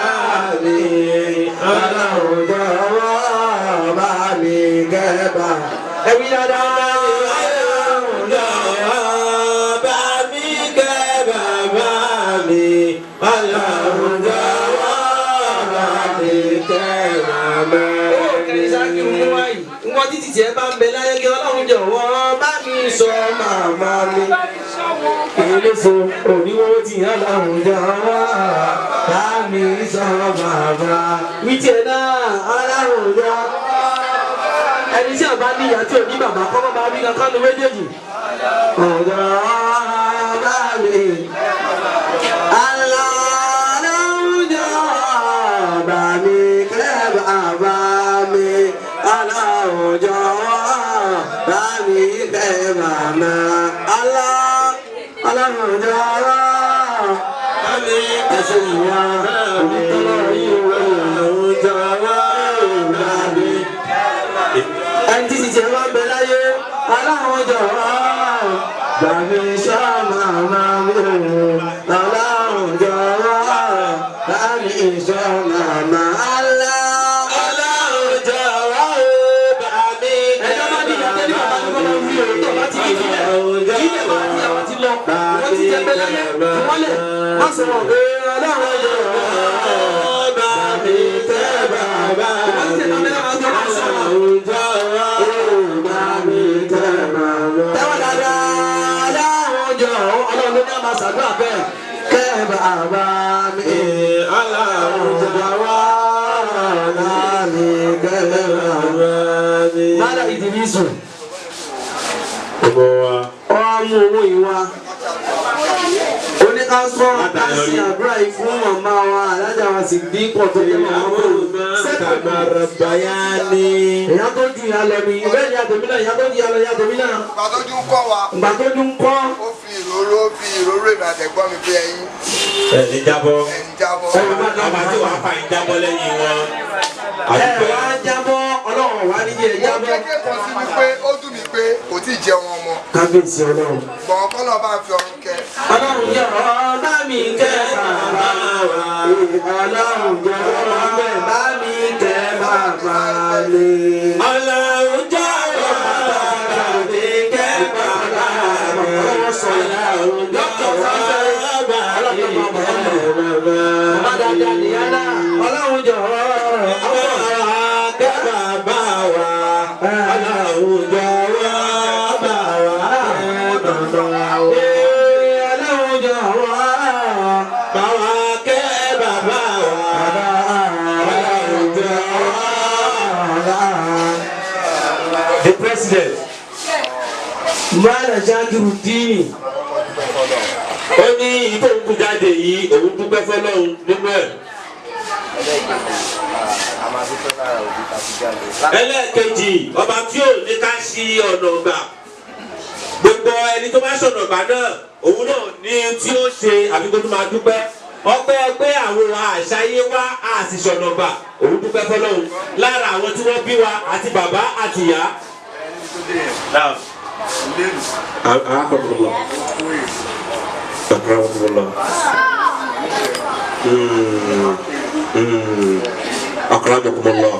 mi ọlọ́run jọ̀wọ́ bá mi kẹ́ bàbá ẹ̀mí dáadáa ọlọ́run jọ̀wọ́ kẹ́ràmá. Owó kẹrin ṣáájú mú wáyé. Wọ́n títí tiẹ̀ bá ń bẹ láyé kí Ọlọ́run jọ̀wọ́ bá mi sọ màmá mi. Èlé so òníwó tí Ọlọ́run jọ̀wọ́ bá mi sọ màmá. Wíjẹ náà Ọlọ́run jọ̀wọ́. Ẹni tí àbá ní ìyá tí ò ní bàbá kọ́kọ́ máa wí kankan ní méjèèjì. Ọ̀dọ̀ bá mi. Ọlọ́run jọ̀wọ́ bá mi kẹ́ bàbá mi. Ọlọ́run jọ̀wọ́ bá mi kẹ́ màmá. Ọlọ́run jọ̀wọ́ bá mi ẹsẹ̀ ìyá onítọ́lọ́ yìí Ọlọ́run jọ̀wọ́ bá mi. Ẹni tí ti jẹ́ wá bẹ láyé Ọlọ́run jọ̀wọ́ bá mi ṣọ́ màmá mi. Ọlọ́run jọ̀wọ́ bá mi ṣọ́ màmá. Mada Idrisu ọmọ owó ìwà oníkásọ́ láti àdúrà yìí fún màmá wa alájà wa sì dín pọ̀ tó jẹ́ màmá bò èyàn tó ju ìyá lọ ni bẹ́ẹ̀ ni àtòmí náà ìyá tó ju ìyá lọ ìyá àtòmí náà. ìgbà tó dún kọ́ wa. ìgbà tó dún kọ́. ó fi ìróró èmi àtẹ̀gbọ́n mi pé ẹyin. ẹni jábọ́. ẹni jábọ́. àbá tí wàá fa ìjábọ́ lẹ́yìn wọn. ẹ wá jábọ́ ọlọ́run wá níyẹn jábọ́. ó kékeré kan sí mi pé ó dùn mí pé kò tí ì jẹun ọmọ. kábíyèsí ọlọ́run. gbọ̀n kọ́nà bá fi ọrùn kẹ. ọlọ́run jẹ́ ọ̀ọ́dá mi kẹ́ bàbá wa. ọlọ́run jẹ́ ọ̀ọ́dá mi kẹ́ bàbá lé. ọlọ́run jẹ́ ọ̀ọ́dá mi kẹ́ bàbá wa. ọlọ́run sọ̀rọ̀ ọlọ́run dọ́kítọ̀ sáfẹ́ ọlọ́run bàbá dáadáa nìyá náà. ọlọ́run jẹ́ ọ̀ọ́dá kẹ́ bàbá wa. ọlọ́run jẹ́ ọ̀ọ́dá bàbá wa. The president. Mọ́lá Jákìrù Díìnì. Ó ní ìbò ń kú jáde yìí, òun dúpẹ́ fọ́lọ́run nínú ẹ̀. Ẹlẹ́ẹ̀kejì, ọba tí ò ní ká ṣí ọ̀nà ọ̀gbà. Gbogbo ẹni tó bá ṣọ̀nà ọ̀gbà náà, òun náà ní tí ó ṣe àfikún tó máa dúpẹ́. Ọpẹ́ pé àwọn àṣàyé wá àti ṣọ̀nà ọ̀gbà, òun dúpẹ́ fọ́lọ́run. Lára àwọn tí wọ́n bí wa àti bàbá àti ìyá. Akramakumullah. Akramakumullah. Akramakumullah.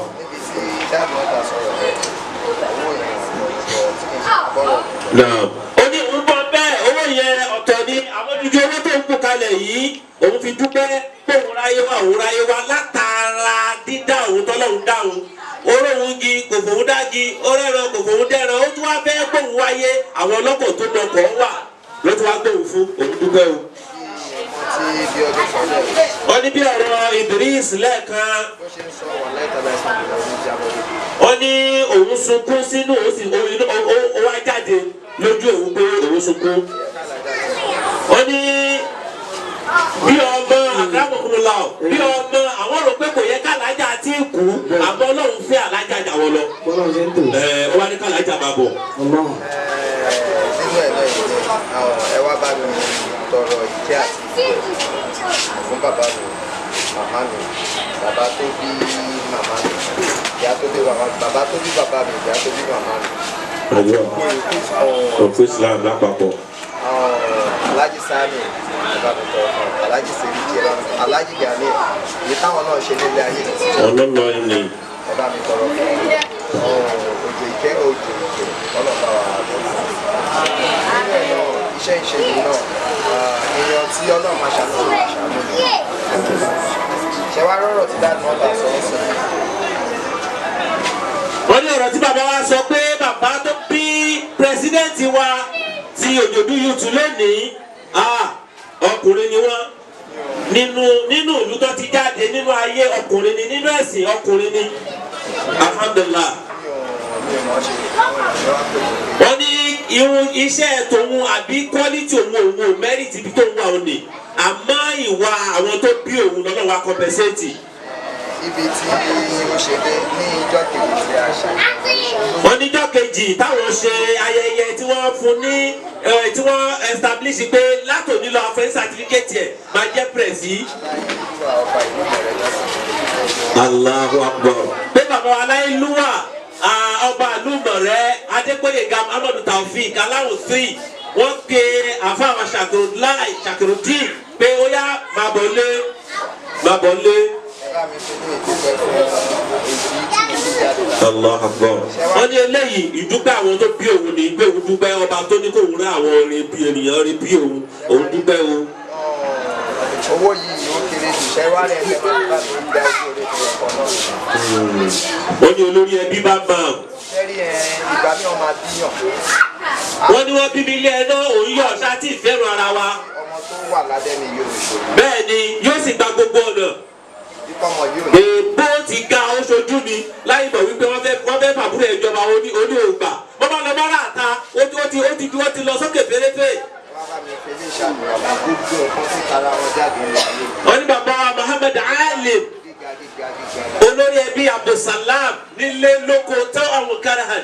Naam. Ó ní òun bọ́ bẹ́ẹ̀ owó yẹn ọ̀tọ̀ ni àwọn ojújú owó tó ń kó kalẹ̀ yìí òun fi dúpẹ́ pé òun ráyé wá látara dídá òun tọ́lọ́run dá òun. Olóhùn gi kò fòun dági ọlẹ́ran kò fòun dẹ́ran ó tún wá fẹ́ gbóhùn wáyé àwọn ọlọ́kọ̀ tó lọkọ̀ wà ló tún wá gbóhùn fún òun dúpẹ́ o. wọ́n ní bí ọ̀rọ̀ Idris lẹ́ẹ̀kan wọ́n ní òun sunkún sínú ó wá jáde lójú òun pé òun sunkún. wọ́n ní bí ọmọ Akramakumullah bí ọmọ àwọn rò pé kò yẹ kálájà tí ì kú àmọ́ Ọlọ́run fẹ́ alájà jà wọ́n lọ. ó wá ní kálájà bá bọ̀. nínú ẹ̀ náà ẹ wá bá mi tọrọ ìkẹ́ àti fún bàbá mi màmá mi bàbá tó bí màmá mi ìyá tó bí bàbá tó bí bàbá mi ìyá tó bí màmá mi. òkú Islam lápapọ̀. Alájí Sami ẹ̀bá mi tọrọ fún Alájí Seriki ẹ̀bá mi Alájí Gani èyí táwọn náà ṣe nílé ayé mi. ọlọ́lọ́ ni. ẹ̀bá mi tọrọ fún òjò ìkẹ́ ọlọ́pàá wa nínú ẹ̀ náà iṣẹ́ ìṣe yìí náà èèyàn tí Ọlọ́run máa ṣàánú wá rọ̀rọ̀ tí dáàbò wọn bá sọ ọ́ wọ́n ní ọ̀rọ̀ tí bàbá wa sọ pé bàbá tó bí pírẹsidẹ́ǹtì wa ti Òjòdú Youth lónìí ọkùnrin ni wọ́n nínú ìlú tó ti jáde nínú ayé ọkùnrin ni nínú ẹ̀sìn ọkùnrin ni alhamdulillah. wọ́n ní irun iṣẹ́ tòun àbí quality òun merit ibi tó ń wà òun ni àmọ́ ìwà àwọn tó bí òun lọ́nà wa compensate. ibi tí ó ṣe dé ní ìjọ kejì tí a ṣe. wọ́n níjọ́ kejì táwọn ṣe ayẹyẹ tí wọ́n fún ní tí wọ́n establish pé látòní lọ fẹ́ certificate ẹ̀ máa jẹ́ pẹ̀sì. Allahu Akbar. pé bàbá wa Aláyélúwà ọba àlùmọ̀rẹ́ Adégbóyèga Muhammadu Taofik Aláwòsí wọ́n pe àfàwọn Ṣàkìrùdín pé ó yá máa bọ̀ lé. Allah Akbar. wọ́n ní eléyìí ìdúpẹ́ àwọn tó bí òun ní pé òun dúpẹ́ ọba tó ní kó òun rẹ́ àwọn ènìyàn rí bí òun dúpẹ́ o. owó yìí ó kéré jù ṣẹ́wá rẹ̀ ẹ̀ máa bá mi gba ojú orí ẹ̀kọ́ náà. wọ́n ní olórí ẹbí bá bá a. sẹ́rí ìgbà mi ọmọ àbíyàn. wọ́n ní wọ́n bí mi ilé ẹ náà òun yọ̀ ṣáà tí ì fẹ́ràn ara wa. ọmọ tó wà ládẹ́ ni yóò ṣòro. bẹ́ẹ̀ ni yóò sì gba gbogbo ọ̀nà. èèbó ti ga oṣojú mi láì mọ̀ wípé wọ́n fẹ́ fàbúrò ìjọba oní ògbà wọ́n bá lọ mọ́ra àta ó ti lọ sókè fèrèfè. wọ́n ní bàbá Muhammad Alim olórí ẹbí Abdulsalam nílé lóko tó àwọn karahan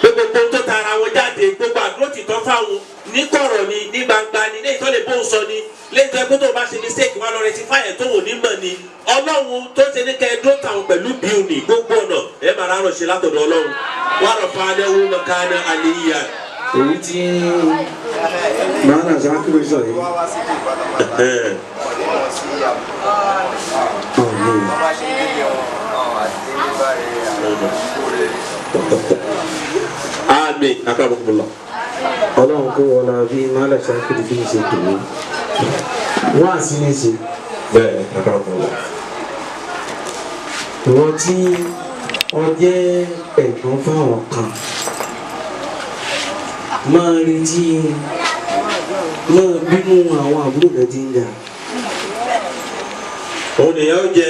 pé gbogbo tó tara wọn jáde gbogbo àdúró tìtọ́ fáwọn ní kọ̀rọ̀ ni ní gbangba ni ní ìtọ́lẹ̀ bó ń sọ ni lẹ́yìn tó ẹ pé tó o bá ṣe mistake wọn lọ rẹ ti fáyẹ̀ tó wò ní mọ̀ ni ọlọ́run tó ṣe ní kẹ́ ẹ dó tàwọn pẹ̀lú bíu ni gbogbo ọ̀nà ẹ máa rárọ̀ ṣe látọ̀dọ̀ ọlọ́run wà rọ̀ fún adéwò mọ̀kánná àlèyé. èyí tí màánà Ṣàkírù sọ yìí. Àmín akramakumullah. Ọlọ́run kó wọlá bí màánà Ṣàkírù fi ń ṣe tòun wọ́n á sí ní ṣe. bẹ́ẹ̀ akramakumullah. ìwọ tí ọ jẹ́ ẹ̀gbọ́n fáwọn kan máa retí máa bínú àwọn àbúrò rẹ tí ń jà. òun nìyẹn ó jẹ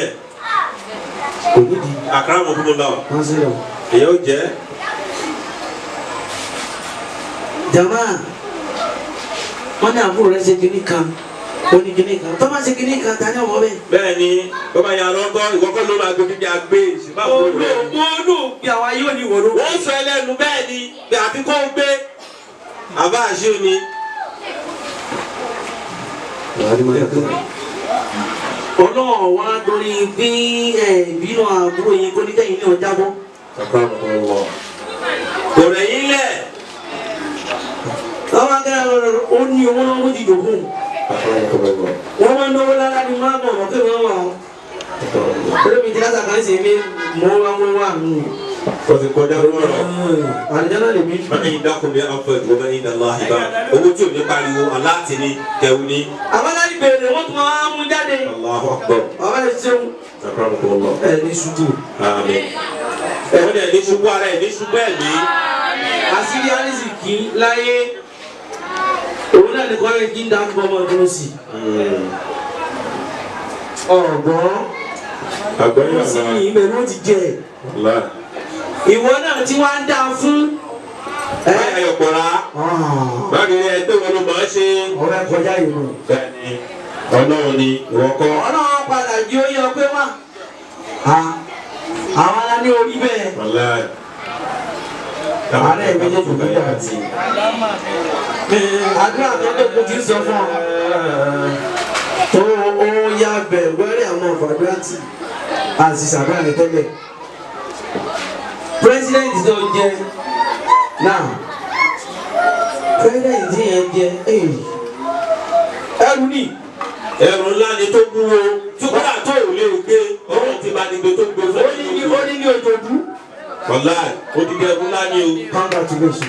kò nídìí akramakumullah. wọ́n sí lọ. ìyẹn ó jẹ. jama wọ́n ní àbúrò rẹ ṣe kíní kan oni kini kan tó bá ṣe kini kan ta ni ọmọ bẹ. bẹ́ẹ̀ni bàbá yàrá ọgọ ìwọkọ ló máa gbé bíbí àgbé ìṣèbá fún rẹ. olú bí àwa yóò ní wòlú. wọ́n sọ ẹlẹ́nu bẹ́ẹ̀ ni àfi kó gbé àbá àṣìw ni. ọlọ́run wá torí bí ìbínú àbúrò yẹn kó ní kẹ́yìn ní ọjà bọ́. kò rẹ̀ yín lẹ̀. àwọn akẹ́rẹ́ ó ní owó lọ́wọ́ ti dògún. wọ́n máa ń náwó lára ni máa bọ̀ wọ́n kéwòn wà ó. olómi tí lásà kan ṣe mí mọ́ wá nù. o ti kọjá lọ́rọ̀. àlùjáná lè mí. wọ́n ní dákúnbí afọ ìgbọ́n ní Allahi bá owó tí ò ní pariwo aláàtì ni kẹwù ni. àbájáde bèrè wọ́n tún máa mú jáde. Allahu Akbar. bàbá yẹn ṣeun. ẹ ní ṣubú. àmín. wọ́n ní ẹ̀ ní ṣubú ara ẹ̀ ní ṣubú ẹ̀mí. àṣírí àrísìkí láyé òun náà ní kọ́ ẹ kí n dáa fún ọmọ ọdún sí. ọ̀gbọ́n àgbẹ̀yìn sí ibẹ̀ ló ti jẹ. ìwọ náà tí wàá ń dáa fún. báyà yọ̀pọ̀ra báyìí ẹ tó wọn ló máa ṣe. ọ̀rẹ́ kọjá yìí nù. bẹ́ẹ̀ni ọlọ́run ni ìwọ kọ́. ọlọ́run padà jí ó yọ pé wá. àwọn ará ní orí bẹ́ẹ̀. ààrẹ méjèèjì ló dà sí. àdúrà tó kó ti sọ fún ọ. tó ó yá bẹ̀ wẹ́rẹ́ àwọn ọ̀fàdúrà tì àti sàbẹ̀rẹ̀ tẹ́lẹ̀. president tó jẹ náà president yẹn jẹ ẹrù ni. ẹrù ńlá ni tó wúwo tí kúrò tó ò lè gbé ọ̀rọ̀ tí bá ní gbé tó gbé fún mi. ó ní ojoojú. wàlá ó ti di ẹrù ńlá ni o. congratulations.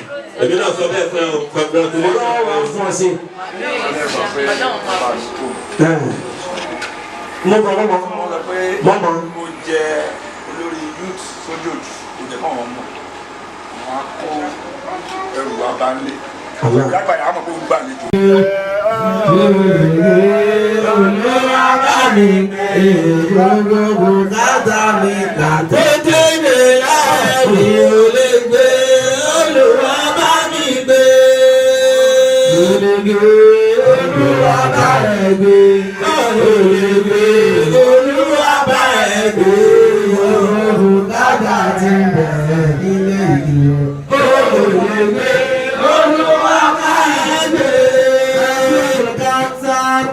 èmi náà sọ bẹ́ẹ̀ fún ẹ o congratulations. ọlọ́wọ́ wa fún ọ sí. mo bọ̀ mọ́. mọ́mọ́ mo jẹ olórí youth sójòjì kò jẹ́ káwọn mọ̀ wọn á kó ẹrù wa bá ń lé ìyàgbà yà á mọ̀ pé ó gbà lejò.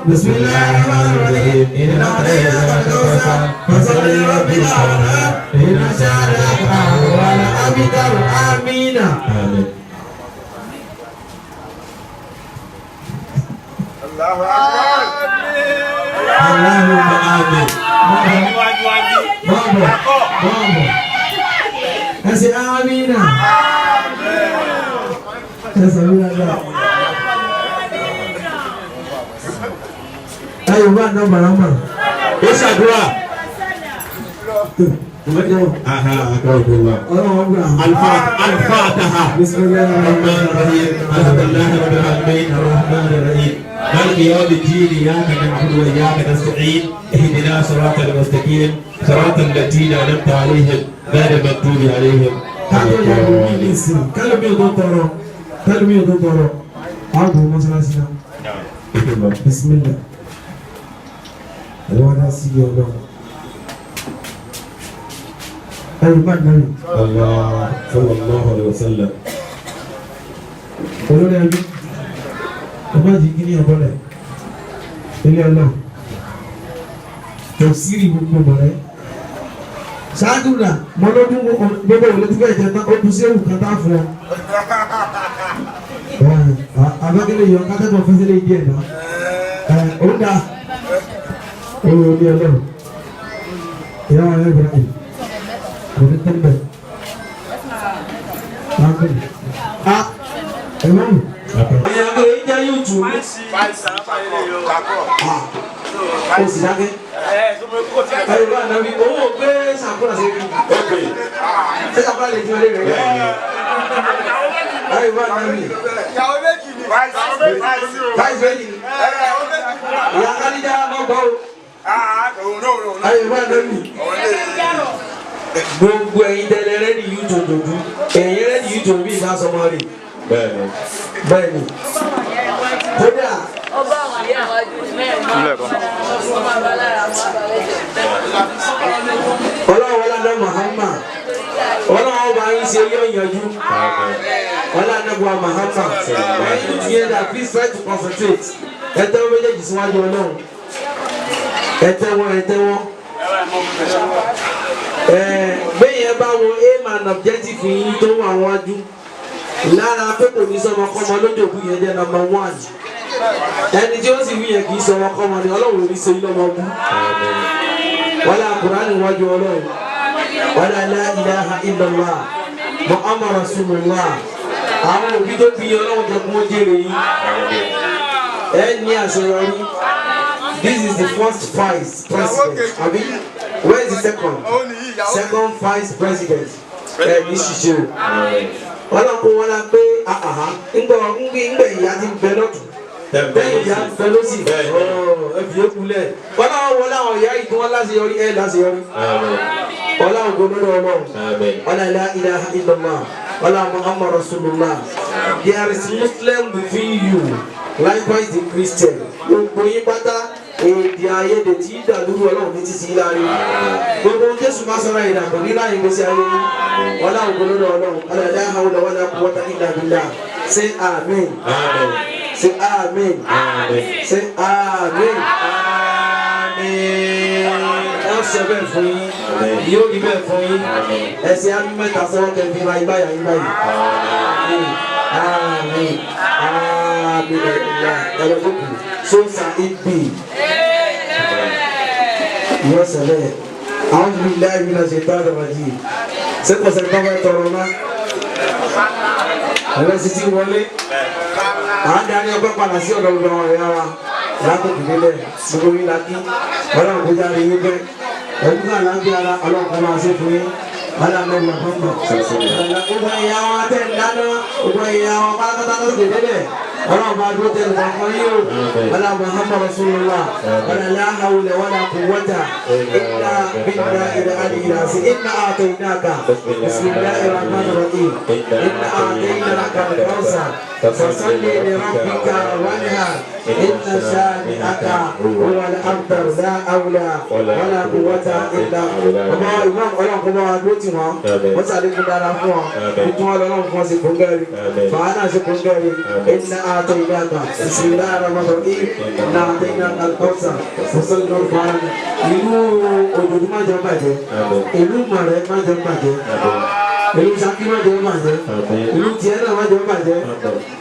بسم الله الرحمن الرحيم إن أعطيناك الكوثر فصل لربك وانحر إن شانئك هو الأبتر آمين Allahu Akbar. اللهم آمين بابا بابا أسي آمين أسأل الله ayo bá ná barama ó ṣàdúrà aha akọrọdọwà alifataha bisimilahi rahman rahim alhamdulilahi rabbil alamin arrahman rahim maliki yawmi ddin iyyaka na'budu wa iyyaka nasta'in ihdina siratal mustaqim siratal latina an'amta alaihim ghayril maghdubi alaihim kálọ̀ mi ò tó tọrọ àgbo mọ́sálásí náà bisimilah. Wọ́n á sí ọlọ́run. Ẹ̀rùbá náà. Allah sallallahu alaihi wasallam. Olórí ẹbí, ọba yìí kí ní ọ̀bọ̀lẹ̀. Ilé ọlọ́run. Tẹ̀síìrì gbogbo mọ̀rẹ́. Ṣáájú rà, mọ́lọ́dún gbogbo olójú bẹ́ẹ̀ jẹ́ tán, ó kù sí ewu kan tá fún ọ. Abẹ́kẹ́lẹ́ yọ kákẹ́kọ̀ọ́ fẹsẹ̀lẹ̀ ìdí ẹ̀ náà. Ó dáa. Ini dia lah. Ya Allah berani. Betul betul. Amin. Emang. Yang kerja YouTube. Oh silakan. Ayo pak Nabi. Oh ke sampul nasi. Oke. Saya sampul lagi jual lagi. Ayo pak Nabi. Jauh lagi ni. Baik lagi. Yang kali dah mau bau. Ayo bá lórí gbogbo ẹ̀yin tẹ́lẹ̀ rẹ́dí YouTube dojú ẹ̀yin rẹ́dí YouTube bí ìdá sọmọ rè bẹ́ẹ̀ni kódà ọlọ́wọ́ ládá Muhammad ọlọ́wọ́ bá yín ṣe yọ ìyànjú ọlọ́wọ́ Muhammad ẹ̀yin tún yẹn dà please try to concentrate ẹ̀tẹ́ wọ́n méjèèjì síwájú ọlọ́run. Ẹ̀tẹ́wọ́ bẹ́yẹn bá wọn aim and objective yìí tó wà wájú lára pé kò ní sọmọ kọ́mọ lójoojú yẹn jẹ́ number 1 ẹni tí ó sì wí yẹn kì í sọmọ kọ́mọ ni ọlọ́run ní ṣe ilé ọmọ bú wala Kùránì wájú ọlọ́run wala la ilaha illallah Muhammad rasulullah àwọn òbí tó bí ọlọ́run jẹ́ kó jèrè yìí ẹ ní àṣeyọrí. This is the first vice president. Abi, where is the second? Second vice president. Ní ṣíṣe o. Ọlọ́run wọn la pé ńgbẹ́ ìyá ti bẹ lọ́tún. Bẹ́ẹ̀ ìyá bẹ lọ́sì. Ẹ fi éku lẹ̀. Ọlọ́run wọn láwọn ìyá yìí tí wọ́n láṣeyọrí ẹ̀ láṣeyọrí. Ọlọ́run gbọ́dọ̀ ọlọ́run. Ọlọ́run la ilaha illallah. Ọlọ́run Muhammad rasulullah. There is Muslim within you. Likewise the Christian. Gbogbo yín pátá. Èdè àìyedè tí ìdàlúrú ọlọ́run ní títí láàrin gbogbo Jésù máa sọ́ra ìdàpọ̀ nílá ìgbésí ayé wọlá ògbólódò ọlọ́run alàdá àwọn ọlọ́wọ́lá quwwata illa billah. Say amen. Say amen. Say amen. Ẹ ṣe bẹ́ẹ̀ fún yín yóò rí bẹ́ẹ̀ fún yín ẹsẹ̀ àmì mẹ́ta sọ́wọ́ kẹfì máa ibáyà yín báyìí. Amen. Amen. Ẹ̀rọ tó kù. So shall it be. Yes, amen. أعوذ بالله من الشيطان الرجيم. سيكون سيكون ترونا. أنا سيتي ولي. أنا أنا أبغى بانسي أنا أبغى أنا لا تقولي له. سكوي لاكي. أنا أبغى جاري يبغى. ẹ̀kú náà lábẹ́ ara ọlọ́run máa ṣe fún yín wàlá mẹ́rin ọ̀gbọ́n gbogbo ìyá wọn tẹ̀ ń dáná gbogbo ìyá wọn pátápátá ló dé débẹ̀ ọlọ́run máa dúró tẹ̀ nǹkan kan yìí o wàlá Muhammad Rasulullah wàlá láhàwùlẹ̀ wàlá quwwata illa billahi al-aliyyil azim inna a'tainaka bismillahir rahmanir rahim inna a'tainaka al-kawthar fasalli li rabbika wanhar inna shani'aka huwal abtar la hawla wala quwwata illa billah ọlọ́run kọ́ bá wa dúró tì wọ́n wọ́n sàlékún dára fún wọn tuntun wọn lọ́wọ́ fún wọn sí kóńgẹ́rì fàánà sí kóńgẹ́rì inna a'tainaka bismillahir rahmanir rahim inna a'tainaka al-kawthar fasalli li rabbika wanhar. ìlú òdòdó má jẹ́ bàjẹ́ ìlú mọ̀rẹ́ má jẹ́ bàjẹ́ ìlú Ṣakí má jẹ́ bàjẹ́ ìlú tiẹ̀ náà má jẹ́ bàjẹ́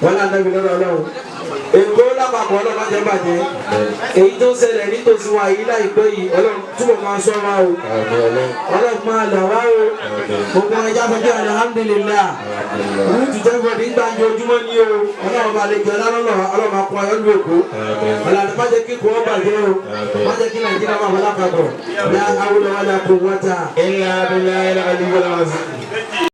wọ́n á dábì lọ́dọ̀ ọlọ́run èkó lápapọ̀ ọlọ́run má jẹ́ bàjẹ́ èyí tó ṣẹlẹ̀ nítòsí wa yìí láìpẹ́ yìí ọlọ́run túbọ̀ máa sọ wa o ọlọ́run máa là wá o gbogbo ẹja fẹjọ́ alhamdulillah rúùtù tẹ́fọ̀dì ń gbàǹjọ ojúmọ́ ní o ọlọ́run bá lè jẹ́ ọlọ́run máa kọ́ ayọ́lú èkó ọ̀làdì má jẹ́ kí kò ó bàjẹ́ o má jẹ́ kí Nàìjíríà máa wọlé àpapọ̀ la hawla wala quwwata illa billahi al-aliyyil azim.